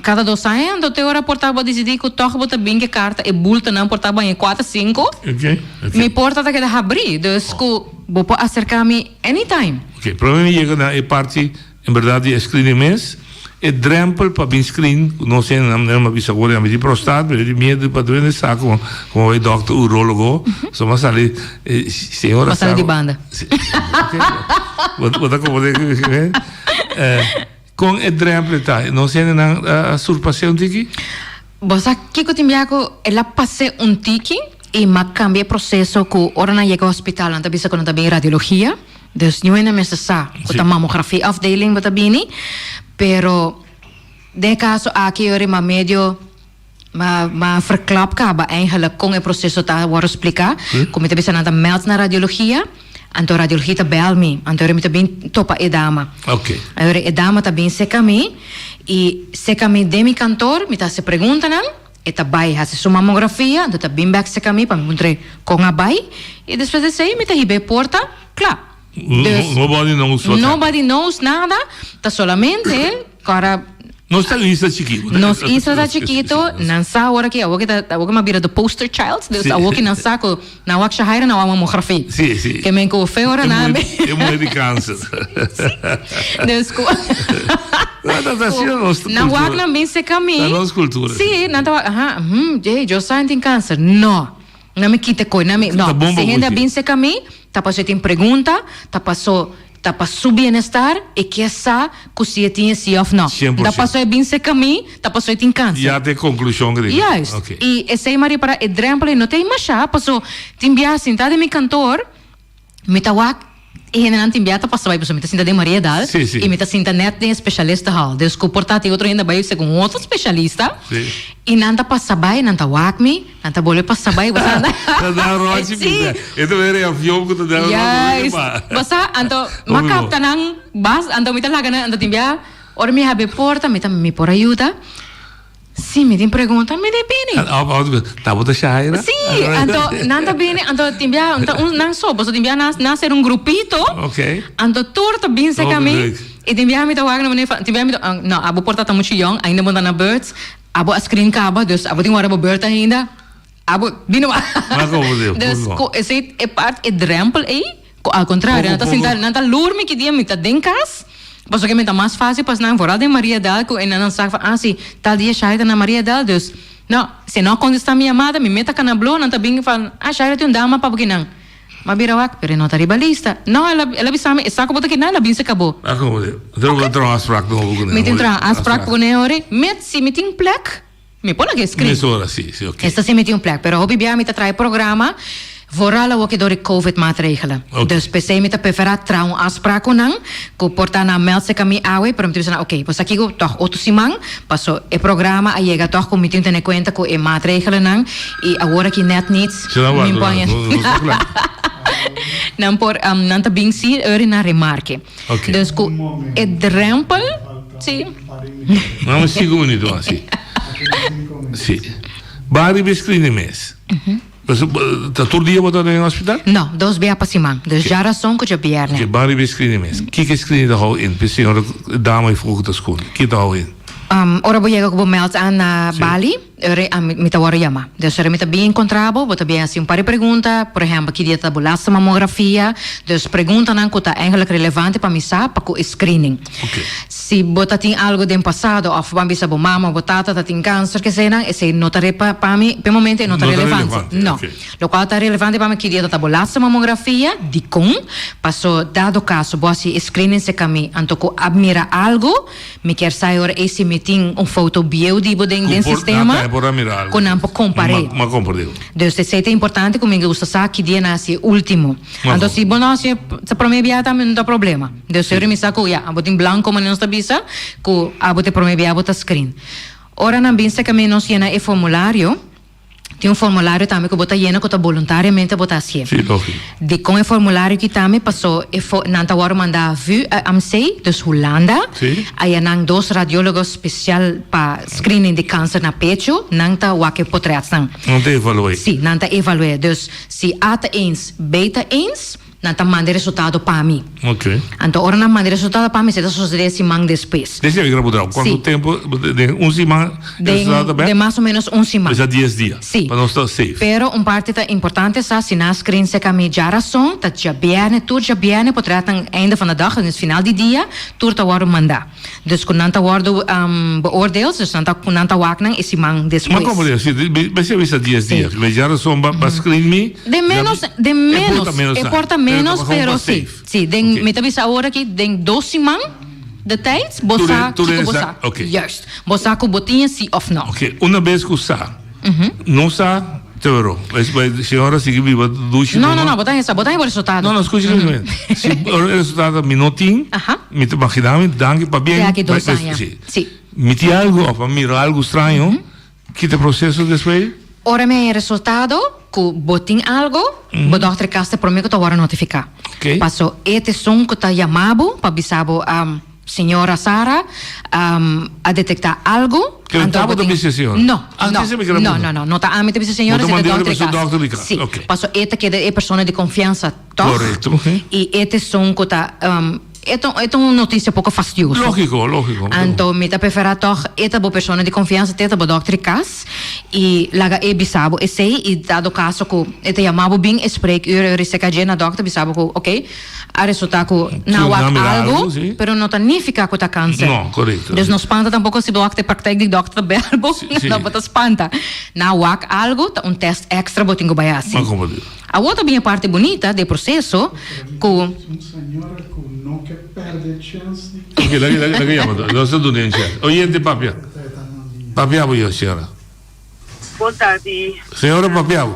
cada 2 anos do teu hora portava decidir que o toque bota bem que carta e bulta não portava em 4, 5. Ok. Me porta tá que dá abrir, dus que vou acercar-me anytime. Ok. Para mim chega na parte, em verdade, screening mês, é drempel para bem screen, não sei não bisa agora a medir prostat, mas de medo para doer saco como o doctor urologo, só mas ali senhora passar de banda. Vou como com o drempel tá, não sei a surpassar tiki? Você que eu tinha que ela passei tiki e mas cambia processo que ora na chega ao hospital, anta bisa quando tá bem radiologia, dus não é na mesa sa, com mamografia afdeling bota bem. Pero de caso aqui eu ma medio ma verklap kaba eigenlijk com o processo tá vou explicar como te bisa nada meld na radiologia anto radiologia tá bel me anto eu me também topa edama. Ok. Agora edama tá bem seca me e seca me de mi cantor me tá se pergunta não eta bai ha se sua mamografia anto tá bem back seca me para me mostrar com a bai e depois de sair me tá hibe porta claro. Nobody knows nada, tá solamente cara nós está lista chiquito. Nós isso da chiquito, não sabe agora que a outra me vira do poster child, dus a outra não sabe na outra chaira na mamografia. Sim, sim. Que me co feora na me. É muito de câncer. Dus co. Na outra não bem se caminho. Na nossa cultura. Sim, não tá, eu sei tem câncer. Não. Não me quite coisa, não. Se ainda bem se caminho, tá passou tem pergunta, tá passou bem-estar e que essa coisa tinha se ou não. Tá passou bem se caminho, tá passou tem câncer. Já tem conclusão que diga. Yes. Okay. E esse Maria para exemplo, não tem mais chá, passou tem via sentada mi cantor, me tá e não tem viata passar vai me tá sentada de Maria Dal e me tá sentada net de especialista hal. Deus que portar outro ainda vai segundo outro especialista. E não tá passar vai, não tá me, não tá boleh passar vai, você anda. Tá rote, itu era avião que tá dando. Yes. Você ando makap tanang bas, ando me tá lagana, ando tem via, ora me habe porta, me por ajuda. Sim, me tem pergunta, me depende. Tá bota chaira? Sim, então não bem, então timbia, então não só, você timbia nascer grupito. Ok. Então torta bem se caminho. E timbia me tá wagner, timbia me não, abo porta tá muito young, ainda manda na birds, abo a screen caba, dus abo tem hora abo bird ainda. Abo bino. Mas como Deus. Dus esse é parte é drempel aí, ao contrário, não tá lurme que dia me tá dencas. Mas o que me dá mais fácil para não vorar de Maria Dal que ainda não sabe sim tal dia Shaira na Maria Dal dus não se não contestar minha amada me meta cá na blog não tá bem fala Shaira tem dama para porque não mas vira wak pero não tá ribalista não ela bisa me saco botar que não ela bem se acabou como então vou entrar as fraco no me entrar as fraco com hora met se me tem plaque me põe aqui escrito mesora sim ok esta se me tem plaque pero hobby bia me tá trai programa Vooral ook door de COVID-maatregelen. Okay. Dus PC met de PVRA trouw afspraken nang, ko porta na melse kami awe, pero mtu sana okay, pues aquí go toch otro simang, paso e programa a llega toch com mtu tener cuenta ko e maatregelen nang, y ahora que net niets, não por não tá bem sim na remarque. Okay. Dus ko e drempel, sim. Não, 5 minutos assim. Sim. Bari bescreen mes. Tá todo dia botar no hospital? Não, 2 dias para simang. Dus jara son ko jabierne. Que bari bescreen mes. Que screen da hou in? Senhora dama e vroeg da school. Que da hou in? Ora voy a meld aan Bali, me tawara yama. Dus me tá bem encontrado, bota bem assim um par de perguntas, por exemplo, que dia tá bolasta mamografia, dus pergunta não que tá eigenlijk relevante para mim saber para o screening. Okay. Se bota tem algo do passado, of bambi sabo mama, botata tá tem câncer que sei não, esse não tá para mim, pelo momento não tá relevante. Não. Okay. Lo qual tá relevante para mim que dia tá bolasta mamografia, de com, passou dado caso, boa se screening se caminho, anto admira algo, me quer sair esse tem foto bio di bodeng den sistema con ampo compare. Ma compartilho. Dus se é importante comigo gusta sa que dia nasce último. Então se bono se promebia também não dá problema. Dus se me saco ya, abotin blanco mas não está bisa, co abote promebia bota screen. Ora na binsa que menos llena e formulário. Tem formulário também que bota llena que tá voluntariamente bota assim. Sim, ok. De com o formulário que também passou nanta hora mandar vu AMC dus Holanda. Sim. Aí nang 2 radiólogos especial para screening de câncer na pecho, nanta wake potreação. Não te evaluei. Sim, nanta evaluei. Dus se ata eens, beta eens, nanta manda resultado para mim. Ok. Então ora na manda resultado para mim, se tá suceder esse mang depois. Deixa eu gravar. Quanto tempo de semana de mais ou menos semana. Já 10 dias. Sim. Para não estar safe. Pero parte tá importante sa se na screen se kami jarason, tá já bem, poderá tan einde van de dag, dus final die dia, tur ta worden mandar. Dus kun nanta worden beoordeeld, dus nanta waknang esse mang depois. Mas como assim? Vai ser vista 10 dias. Mas jarason para screen me. De menos, importa menos, pero sim. Sim, den met a hora que den 12 mang de tijd, bossa, okay. Juist. Bossa com botinha sim of não. Ok, uma vez que sa, não sa, teoro. Mas a senhora sigue viva do chão. Não, botar o resultado. Não, escute se o resultado minutinho, me te imaginamos, danke para bem. Aqui 2 anos. Sim. Me te algo, para mirar algo estranho, que te processo depois? Ora me resultado, que botin algo, o doutor Casta prometeu que agora notificar. Ok. Passou este som que tá chamado para bisabo senhora Sara a detectar algo. Que não estava da minha senhora? Não, não está a minha senhora, se é doutor Casta. Sim, passou este que é pessoa de confiança, toch? Correto. E este som que tá é uma notícia pouco fastidiosa. Lógico. Então, me prefere toch, esta boa pessoa de confiança, esta boa doutor Cas, e laga e bisabo, e sei, e dado caso que esta chamava bem, spreekuur, se na dokter, bisabo que, ok, a resultado que não há algo, pero não significa que está câncer. Não, correto. Dus não espanta tampouco se dokter praktijk de dokter berbo, não bota espanta. Não há algo, test extra botingo baiasi. A outra minha parte bonita do processo, senhora que não quer perder chance de... Ok, daqui chama, nós estamos dentro. Oyente, Papia. Papiabo, eu, senhora. Boa tarde. Senhora Papiabo.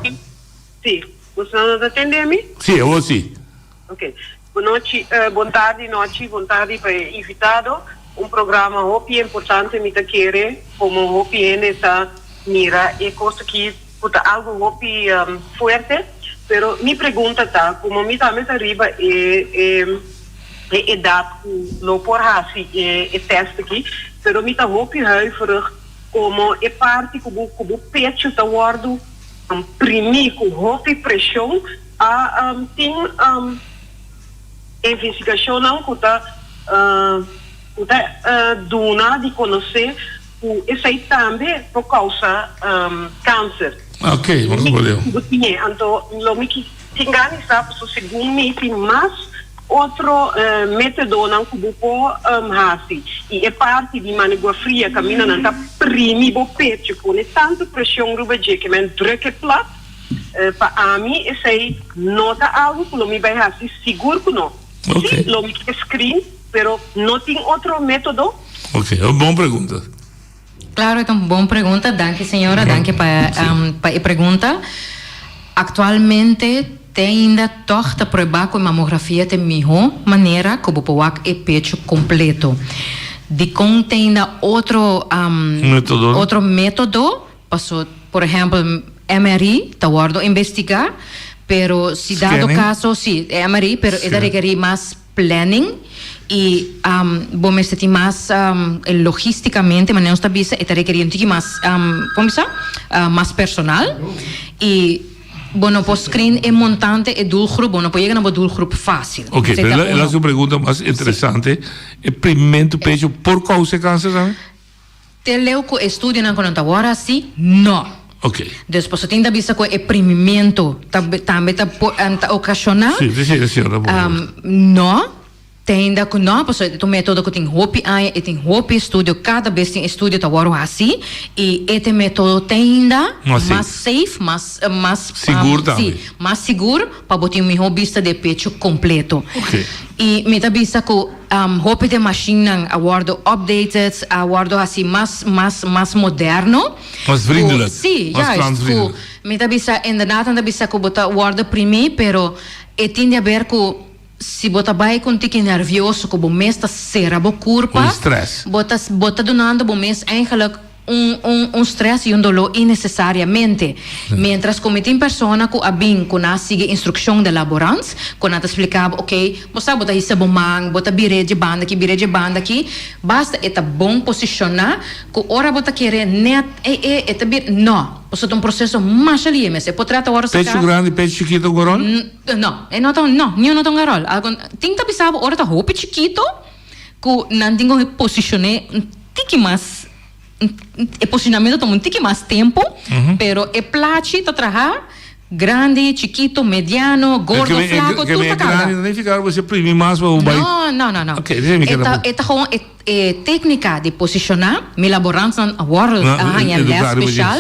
Sim. Você não atende-me? Sim, eu sim. Ok. Boa tarde para invitado. Programa muito importante, me quer, como muito essa mira, e coisa que puta algo muito forte. Pero mi pregunta está, como mi também arriba idade não por assim teste aqui, pero mi tá muito huiverig como parte que o pecho tá guardo primir com muita pressão tem investigação não que tá dona de conhecer o esse aí também por causa câncer. Ok, vamos ver. Então, lo que tingani sabe, segundo me tem mais outro método não que vou fazer. E é parte de maneira fria, caminha não tá primi bo pecho, com tanto pressão ruba de que me drukke plat. Para mim, esse aí nota algo que lo me vai fazer seguro que não. Ok. Lo me screen, pero não tem outro método. Ok, é uma boa pergunta. Claro, então, boa pergunta. Danke, senhora. Danke para a pergunta. Actualmente ainda torta provar com mamografia de melhor maneira como pode é pecho completo. De conta ainda outro método, por exemplo, MRI, tá guardo investigar, pero se dado caso, sim, MRI, pero ele requer mais planning e vamos ter mais logisticamente, mas não está bisa, ele requer um pouco mais, como se mais personal e bueno, pues screen é montante e doelgroep, bueno, pues llega na doelgroep fácil. Ok, pero la sua pergunta mais interessante é primeiro pecho por causa de câncer, sabe? Te leu que estudio na conta agora, sim? Não. Ok. Depois você tem que ver que o exprimento também está ocasionar. Sim, senhora. Não. Tem da não, porque o método que tem hopi aí, tem hopi estúdio, cada vez tem estúdio tá agora assim, e este método tem ainda mais safe, mais seguro também. Sim, mais seguro para botar uma vista de pecho completo. Ok. E me tá vista que hopi de machine agora updated, agora assim mais moderno. Mais vriendelijk. Sim, ja, me tá vista inderdaad anda vista que botar agora primeiro, pero tem a ver com se bota vai com tique nervioso como mesta será bo curva stress bota donando bom mês eigenlijk stress e dolor innecessariamente. Mientras como tem persona que abin com a sigue instrução de laborante, com a explicava, ok, você bota isso bom mang, bota bire de banda aqui, basta eta bom posicionar, que ora bota querer net eta bir não. Você tem processo mais ali, mas pode tratar agora pecho grande, pecho chiquito, garol? Não, não tão garol. Tem que pensar agora tá roupa chiquito, que não tem que posicionar tique mais o posicionamento toma um tique mais tempo, pero é plate tá trabalhar grande, chiquito, mediano, gordo, flaco, tudo tá cada. Nem ficar você imprimir mais para o bairro. Não. Ok, deixa-me é técnica de posicionar, me laborante agora em leste especial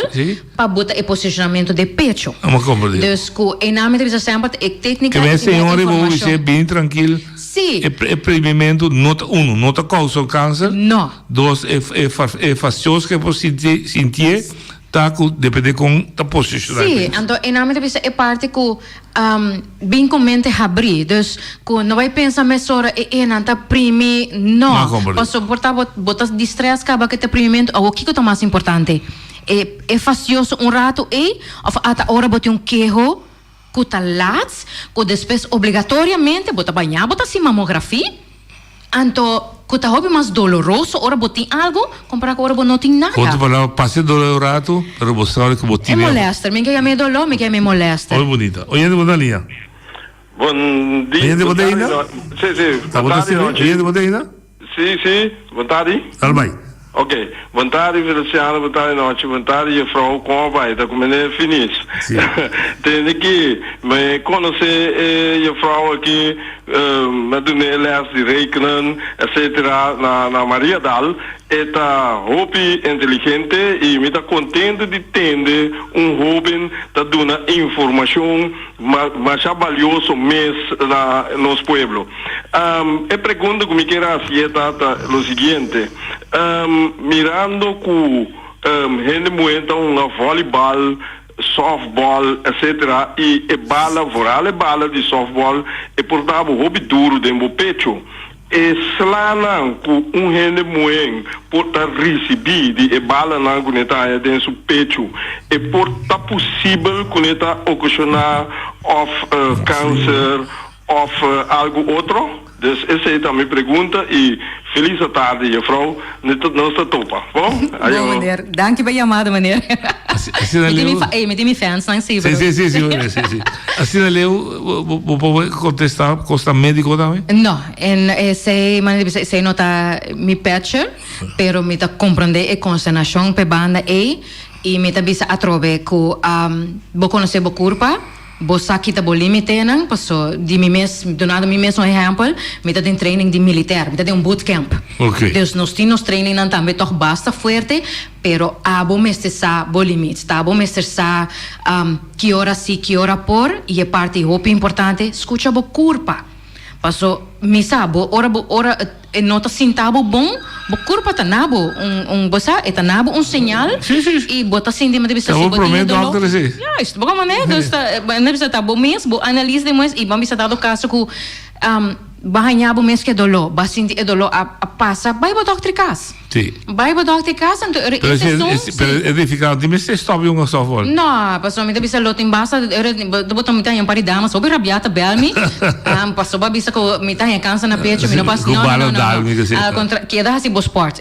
para botar o posicionamento de pecho. Então, em nome de sempre é técnica de informação. Que minha senhora bem tranquilo. Sim. É primeiro nota nota causa o câncer. Não. Dois é facioso que você sentir depende com a posição. Sim, então em nome de é parte que bem com mente abrir, então não vai pensar mais hora não tá prime não, para suportar botas de estresse acaba que te primimento o que é mais importante é facioso rato até hora botar queijo que tá lá, que depois obrigatoriamente botar banhar, botar sim mamografia, então que tá mais doloroso, ora botem algo, comparar com ora não tem nada. Quando falar passe doloroso, para mostrar que botem. É molesta, me quer me dolor, me quer me molesta. Oi bonita. Oi, de boa linha. Bom dia. Oi, de boa linha. Sim. Tá boa linha. Oi, de boa linha. Sim. Boa tarde. Tá bem. Ok. Boa tarde, Feliciano. Boa tarde, noite. Boa tarde, Frau. Como vai? Tá comendo finish. Sim. Tem aqui, me conhecer a Frau aqui, me donei les de rekenen, etc. na Maria Dal. Eta hobby inteligente e me tá contente de ter jovem que dá informação mais valiosa mês na nosso pueblo. A pergunta que me quero fazer é o seguinte, mirando que gente muito na voleibol, softball, etc. E bala, vorale bala de softball, e portava hobby duro dentro do pecho. E slana com gente muito porta receber de bala na guneta dentro do pecho e porta possível guneta ocasionar of câncer of algo outro. Dus essa é a minha pergunta e feliz tarde, Frau. Não está topa. Bom, meneer. Dank je bij chamada, meneer. Met die fans, não sei. Sim. Assim na leu, vou contestar, costa médico também? Não, sei nota mi patch, pero me tá compreender a consternação pe banda e me tá bisa atrove que vou conhecer bo curva. Bosa kita bo limite nang paso di donado mi mesmo exemplo, me tá tem training de militar, me tá tem bootcamp. Okay. Dus nós temos training nan também toch basta forte, pero abo mestre sa bo limite, tá bo mestre sa que hora sim, que hora por e a parte hope importante, escuta bo curva. Paso mi sabo ora nota sintabo bom Bukur pa tanabo bosa etanabo senyal e bota assim de bisa se botinha dolo. Ja, is baka mané, dus na bisa tabo mes, bo analise de mes e bam bisa dado caso ku bahanyabo mes que dolo, basinti e dolo a passa, vai bo doctor cas. Sì. Vai bo doctor cas anto pero edificado di me se stop yung so vol. No, passo mi bisa lot in basa, dopo to mita yang paridama, so rabiata belmi. Passo ba bisa ko mita yang cansa na pecho, mi no pas no. Al contra, queda assim bo sport.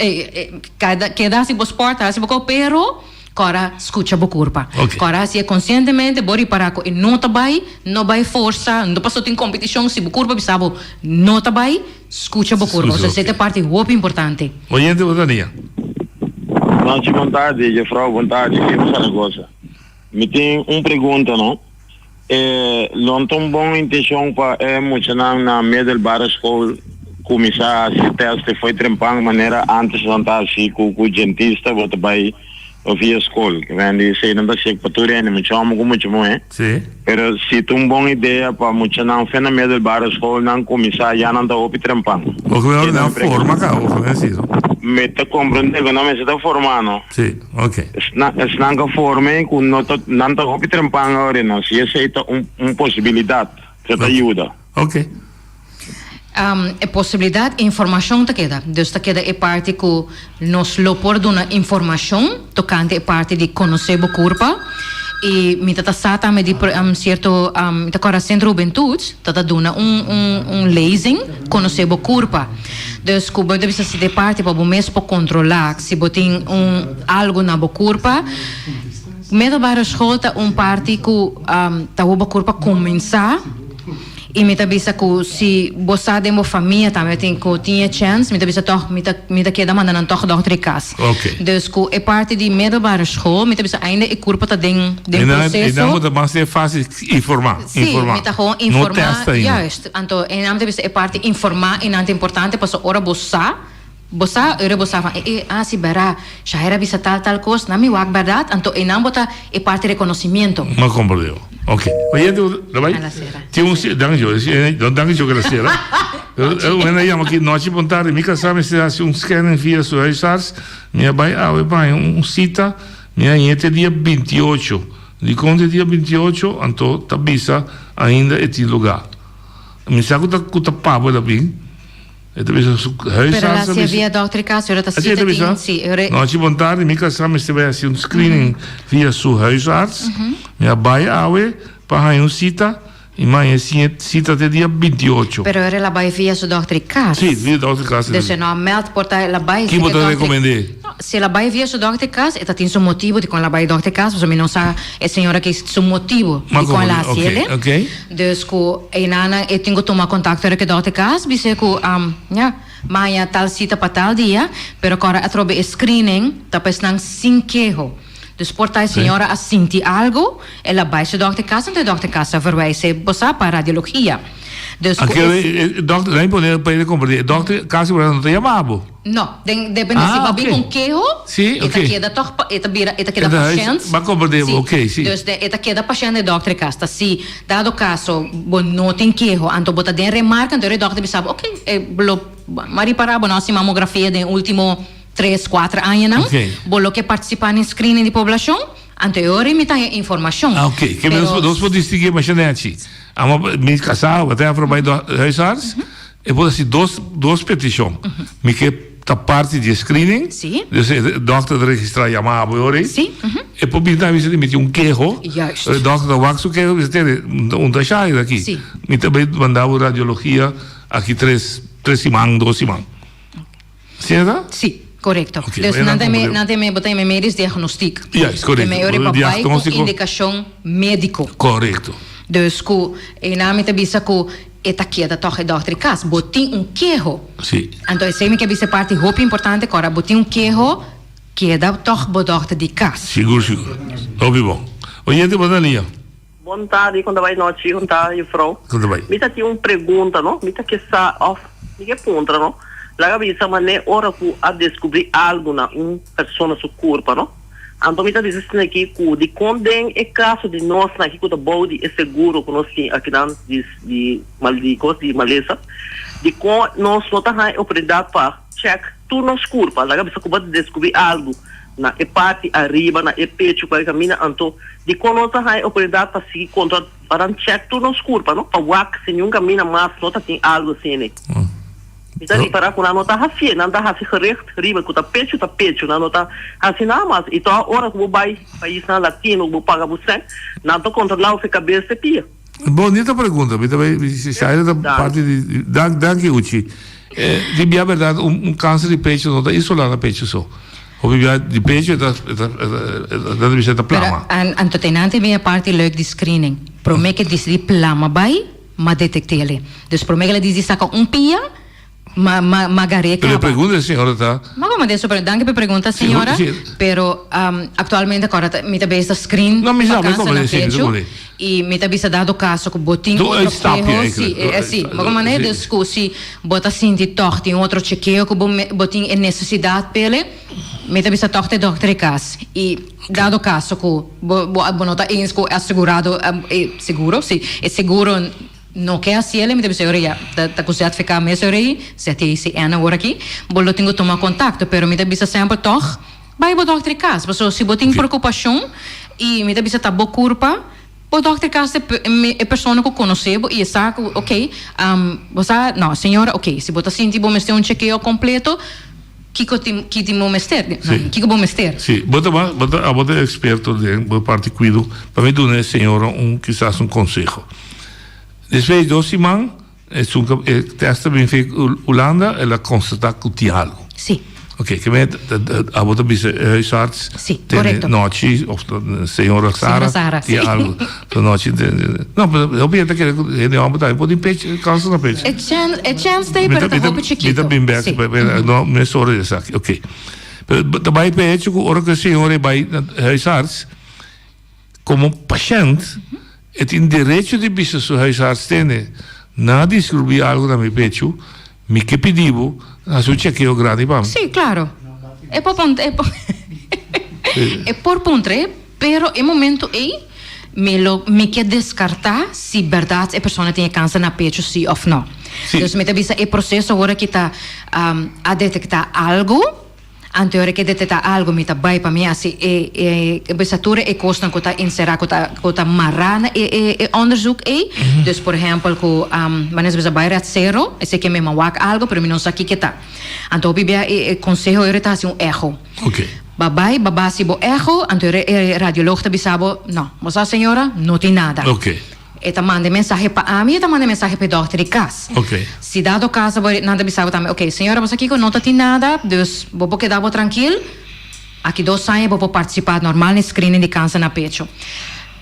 Queda assim bo sport, assim bo pero Cora escucha bucurpa. Okay. Cora se conscientemente bori para ko não vai força, não passou em competição se bucurpa bisabo não vai escucha bucurpa. Ou seja, parte muito importante. Oyente Botania. Boa tarde, Jefrau, boa tarde, aqui no Saragossa. Me tem pergunta, não? Não tem boa intenção para emocionar na middle bar school começar a se teste foi trempando maneira antes de andar assim com o dentista, bota vai via escola, que vem de ser não da cheio para tudo, né? Me chamo como muito bom, Sim. Pero se tu boa ideia para muito não fena middle bar school não começar já não tá opi trempando. O que não forma cá, o que é isso? Me te compreende que não me está formando. Sim, ok. Não que forme com não tá opi trempando agora não, se aceita possibilidade, que te ajuda. Ok. A possibilidade, informação tá queda. Dus tá queda é parte que nos lopor duna informação, tocante é parte de conhecer o corpo. E me tá sata me de certo tá cora centro juventude, tá duna leasing, conhecer o corpo. Dus que deve ser de parte para o mês para controlar se botem algo na bo corpo. Medo para escolta parte que tá o corpo começar. E me tabisa que se você de uma família também tem que tinha chance, me tabisa toch me queda mandando toch doctor casa. Ok. Dus que é parte de middelbare school, me tabisa ainda é corpo tá den processo. E não muda mais é fácil informar. Sim, me tá com informar. Juist. Então, e não tabisa é parte informar e não é importante para hora bossa van si bara shahera bisa tal coisa nami wak verdade então e não bota é parte de reconhecimento. Mas compreendeu. Ok. Oye, vai. Tinha danjo gracera. Eu ainda ia aqui noite pontar, me casar, me se hace scan via sua SARS, minha vai cita, minha gente dia 28. De quando dia 28, então tabisa ainda é lugar. Me sabe que tá pago da bem. Pero lá se havia doutor caso, eu tá cita Nós te montar e me casar, me se vai assim screening via sua huisarts. Minha bai awe para cita e mais cita até dia 28. Pero era la bai via su doutor caso. Sim, via doutor caso. Dus não meld porta la bai. Que pode recomendar? Se la bai via su doutor caso, eta tem seu motivo de com la bai doutor caso, você não sabe é senhora que seu motivo de com la ciele. Ok. Dus ko e nana e tenho tomar contato com doutor caso, bise ko Maya tal cita para tal dia, pero agora a trobe screening, tapos nang 5 Dus porta a senhora a sentir algo, ela vai se dokter casa, então dokter casa verwijzen bossa para radiologia. Dus aquele dokter nem pode para compreender. Dokter casa não tem chamado. Não, depende se vai bem com queijo. Sim, ok. Eta queda toch, eta queda paciente. Mas compreender, ok, sim. Dus eta queda paciente dokter casa. Se dado caso, não tem queijo, então bota den remarca, então o dokter sabe, ok, mari para a nossa mamografia de último 3-4 anos, não? Bolo que participar em screening de população, anterior me tem informação. Ok, que nós podemos distinguir mais adiante. Me casar, até a trabalhar do huisarts, eu vou assim duas petições. Me que tá parte de screening, sim. O doctor de registrar chamar agora, sim. E por mim também se me um queijo, o doctor da Waxo que eu ter deixar aqui. Sim. Me também mandava radiologia aqui 3 semana, 2 semanas. Certo? Sim. Correcto. Okay, dus não tem botar medisch diagnostiek. Yes, correcto. É melhor papai com indicação médico. Correcto. Dus que e na meta bisa que eta queda toch doutor cas, botin queijo. Sim. Então esse me que bisa parte muito importante, agora botin queijo queda toch bo doutor de cas. Seguro. Óbvio bom. Oyente Bodalia. Boa tarde, quando vai noite, quando tá, Frau. Quando vai. Mita tinha pergunta, não? Mita que está off, ninguém ponta, não? Lá bisa mané hora que a descobrir algo na pessoa no corpo, não? Então mita diz aqui que de quando é caso de nós aqui que o body é seguro conosco aqui não de maldico de maleza, de quando nós não tá a oportunidade para check tu não culpa, lá você pode descobrir algo na parte arriba, na pecho, para caminhar, então, de quando a autoridade para seguir controle, para check tu não culpa, não? Para o se nenhum caminha mais, não tem algo assim, né? Então, para quando não está assim, não está assim correto, arriba, com pecho, não está assim nada mais. Então, a hora que eu vou país na latino, vou pagar você, não estou controlando a cabeça e pia. Bonita pergunta, se sai da parte de danke Uchi. Di a verdade, câncer de pecho não está isolado no pecho só. O de pecho da visita plama. Antotenante minha parte leuk de screening. Pro me que diz de plama vai, ma detectele. Dus pro me que ela diz saca pia, magareca. Pero pergunta, senhora, tá? Ma come adesso danke per pergunta, senhora. Pero attualmente agora mi ta besta screen. Non mi sa come e mi ta bisa dado caso com botin outro ferro, sì, ma come ne discussi, bota sinti torti um outro chequeio com botin é necessidade pele, mi ta bisa torte doctor cas. E dado caso com bonota insco assegurado seguro, sì, é seguro. Não quer assim, ele me disse, olha, tá cozinhado ficar mesmo aí, se até se é na hora aqui, bolo tenho que tomar contato, pero me disse sempre toch, vai o doctor casa, porque se botem preocupação e me disse tá boa culpa, o doctor casa é pessoa que conhecebo e sabe, ok, você não, senhora, ok, se botar assim, tipo, mas tem chequeio completo, que te vou mester, que vou mester. Sim, bota experto de parte cuido, para mim do né, senhora, quizás conselho. Depois de 2 semanas, testa bem feito Holanda, ela constata que tem algo. Sim. Ok, que a bota bisa huisarts. Sim, correto. Noite, ou senhora Sara, tem algo. Noite, não, eu penso que ele é uma botar, pode impedir, causa na peça. É chance de para o roupa chiquito. Está bem back, não, não é só isso aqui, ok. Também peço que hora que a senhora vai huisarts, como paciente, tem direito de bisa su huisarts ter, na descobrir algo na meu pecho, me que pediu, a sua chequeio grande, vamos. Sim, claro. É por pontre, pero em momento aí, me quer descartar se verdade a pessoa tem câncer na pecho, sim ou não. Então, me avisa o processo agora que está a detectar algo. Anterior que detectar algo, me tá bem para mim, assim, a besatura é costa que tá inserar, que tá marrana, onderzoek aí. Dus, por exemplo, que manes bisa bayar zero, esse que me mawak algo, pero me não sabe que tá. Então, bibia conselho era tá assim echo. Ok. Babá se bo echo, anterior radiólogo tá bisabo, não, moça senhora, não tem nada. Ok. Eta manda mensagem para mim, eta manda mensagem para o doutor de casa. Ok. Se dado caso, nada bisava também. Ok, senhora, você aqui não tem nada, dus vou quedar tranquilo. Aqui 2 anos vou participar normal no screening de câncer na pecho.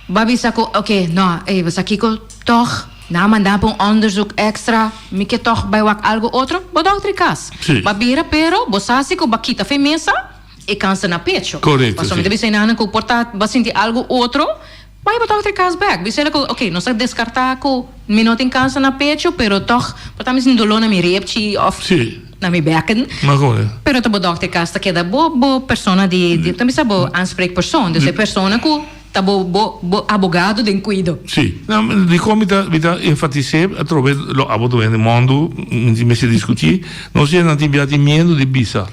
Babi sacou, ok, não, você aqui toch, não mandar para onderzoek extra, me que toch vai algo outro, vou doutor de casa. Babira, pero, você assim que baquita femesa e câncer na pecho. Correto. Mas me deve ser nada que portar, vai sentir algo outro. Vai botar outro caso back. Bisa ko, ok, não sei descartar que me não tem câncer na pecho, pero toch, botar me sem dolor na minha repte, of na minha becken. Mas como? Pero tá botar outro caso, tá que da boa persona de também sabe, anspreek persoon, dus é persona que tá bo abogado de cuido. Sim. Não, de como me enfatizei através do abodo no mundo, me se discutir, não sei não tem medo de bisa.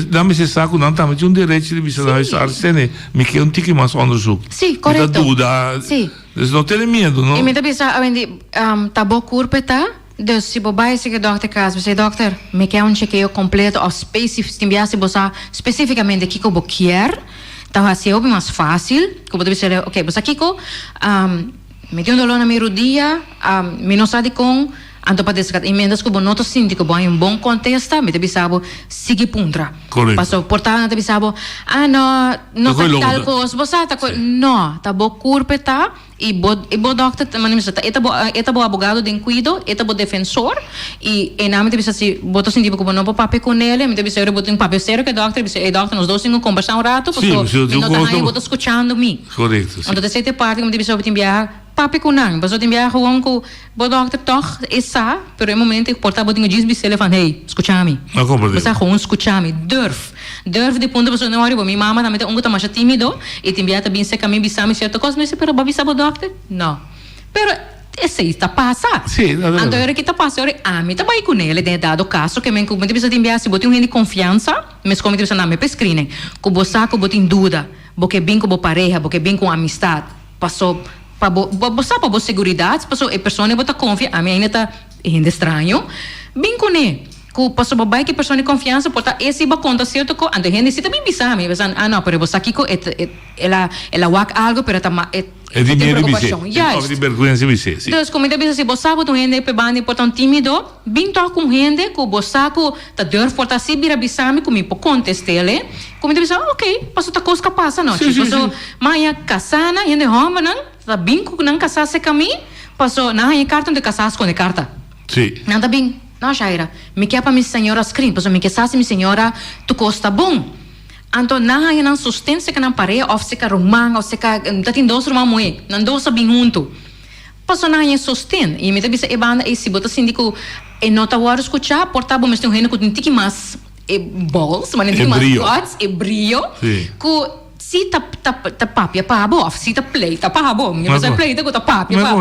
Dá-me esse saco, não tá, mas tinha direito de visita da arstene, me que tique mais onderzoek. Sim, correto. Da dúvida. Sim. Não tem medo, não? E me dá bisa, tá boa curva, tá? Dus se bobai se que dokter caso, você dokter, me quer chequeio completo ou especificamente se você especificamente que eu quer, então assim é mais fácil, que você dizer, ok, você aqui me tem dolor na minha rodilha, me não sabe com anto para descartar emendas que não tô sentindo que em bom contexto, me deve saber seguir puntra. Correto. Passou portar deve saber, não tá tal coisa, você tá não, tá bom curva tá e bo doctor também me está, eta bo advogado de cuido, eta bo defensor e nome deve ser boto sentindo que não papel com ele, me deve ser botar papel sério que doctor, deve ser doctor nós dois temos conversar rato, porque não tá aí boto escutando me. Correto. Então dessa parte me deve ser enviar papi kunang, mas eu tinha gewoon que o doctor toch essa, pero em momento que portar botinho diz bicele van hey, escucha-me. Você gewoon escucha-me, durf de ponto você não olha, minha mama também tem um que tá mais tímido e tem biata bem se caminho bisame certo coisa, mas pero babi sabe doctor? Não. Pero sei, tá passa. Sim, Então, era que tá passa, era me tá vai com ele, tem dado caso que me precisa de enviar, se botar um gente de confiança, mas como precisa não me pescrinem, que você que botar em dúvida, porque bem com pareja, porque bem com amistade, passou para você para segurança, passou a pessoa bota confia, a minha ainda tá ainda estranho, bem com ele. Que passou babai que pessoa de confiança porta esse ba conta certo ko ando gente se também bisa me pensam não pero você aqui ko ela wak algo pero tá é de preocupação yes de vergonha se você então como ainda bisa se você sabe tu gente pe bande porta tímido bem to com gente que você ko tá dor porta se bira bisa me comi po contestele como ainda bisa ok passou tá coisa passa não passou maia casana gente homem não tá bem com não casar se caminho passou na cartão de casar com de carta sim nada bem. Não, Jaira, me quer para minha senhora screen, porque me quer saber minha senhora tu costa bom. Então, não há não sustento que não parei, ou se que romang, ou se que tem dois romang moe, não dois bem junto. Passou não há sustento. E me deve ser banda e se bota sindico e nota o escutar, portava mas tem um reino que tem que mais balls, mas não tem mais gods, e brilho, que si ta papia pa bo, si ta play ta pa bo, minha mas play ta papia pa bo.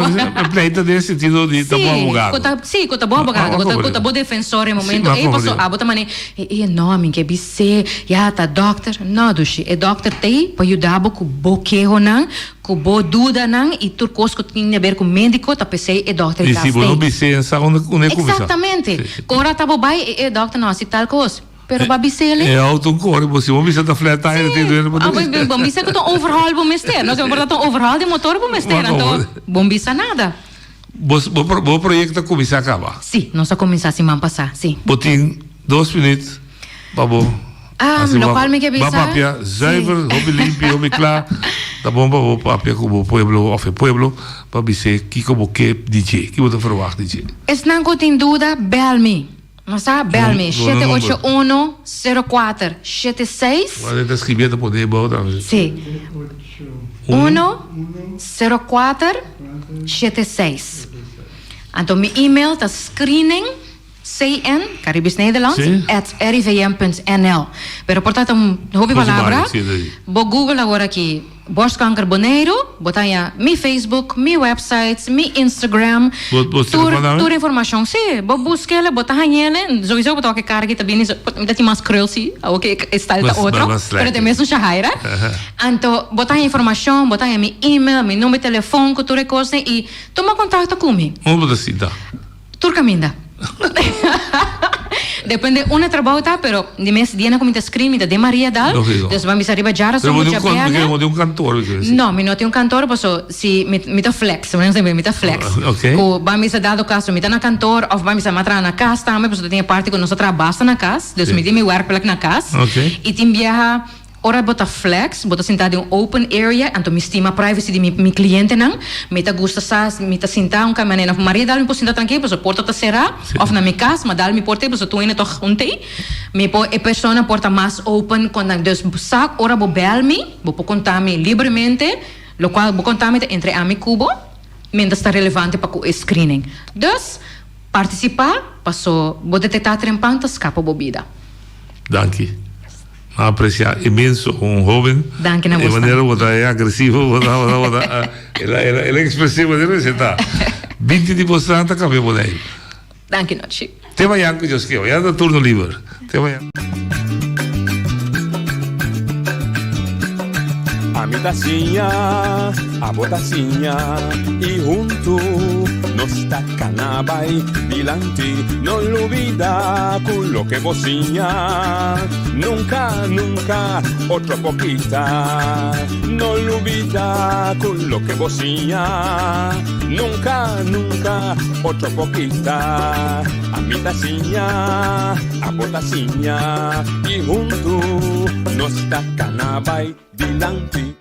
Play ta nesse sentido de tá bom abogado. Sim, tá bom abogado, tá bom defensor em momento. E passou a bota mane, e nome que bise, já tá doctor, não dushi, é doctor tei para ajudar com boqueiro não, com bo dúvida não e tudo coisa que tem a ver com médico, tá pensei é doctor. E se não bise, essa onde exatamente. Quando tá bobai é doctor não, assim tal coisa. Pero babisele é autocore, você vamos bisa da flat tire tem doer para bom bisa que tô overhaul bom mister nós vamos botar overhaul de motor bom mister então bom bisa nada o projeto começar a acabar sim nós começar semana passar sim botin 2 minutos babo local me que bisa papia zuiver hobby limpio hobby klaar tá bom babo papia como pueblo of pueblo para bisa que como que DJ que você verwacht DJ es não tem dúvida bel me mas bel me 781-04-76 Pode estar escrevendo por aí, sim 1-04-76 então meu e-mail tá screening CN, Caribisch Nederland, @rivm.nl. Pero portanto, hobby palavra, vou Google agora aqui, borstkanker Bonaire, botar aí meu Facebook, meu website, meu Instagram, toda informação, sim, vou buscar ela, botar aí ela, sowieso botar que cara aqui também, ainda tem mais cruelty, ok, style da outro, pero tem mesmo chahaira. Então, botar aí informação, botar aí meu e-mail, meu número de telefone, toda coisa e toma contato comigo. Onde você está? Turcaminda. Depende onde trabalho tá, pero de mês dia na comida scream de Maria Dal. Então vamos arriba já só muito bem. Pero de um cantor. Não, me não tem um cantor, posso se me tá flex, não sei me tá flex. Okay. Co vamos a dado caso, me tá na cantor, ou vamos a matra na casa, também posso tem parte que nós trabalhamos na casa, então me tem meu work na casa. E tem viaja ora bota flex, bota sentado em open area, então me estima privacy de mi cliente não, me tá gusta sa, me tá sentado caminhando na Maria dá me pode sentar tranquilo, pois a porta tá será, ou na minha casa, mas dá me porta, pois tu ainda tô juntei, me pode a pessoa porta mais open quando dus sac ora bo bel me, vou contar me livremente, lo qual vou contar me entre a mi cubo, me está relevante para o screening. Dus participar, passou, vou detectar trempantas, capa bobida. Danke. Apreciar imenso um jovem de maneira agressiva ela é expressiva dele está 20% tá cabelo por aí danke noite tema yang que eu esqueci já da turno livre tema yang a mi tacinha, a botacinha e junto nos tacanabay dilante no olvida con lo que bocinha nunca, nunca otro poquita no olvida con lo que bocinha nunca, nunca otro poquita a mi tacinha, a botacinha y junto nos tacanabay dilante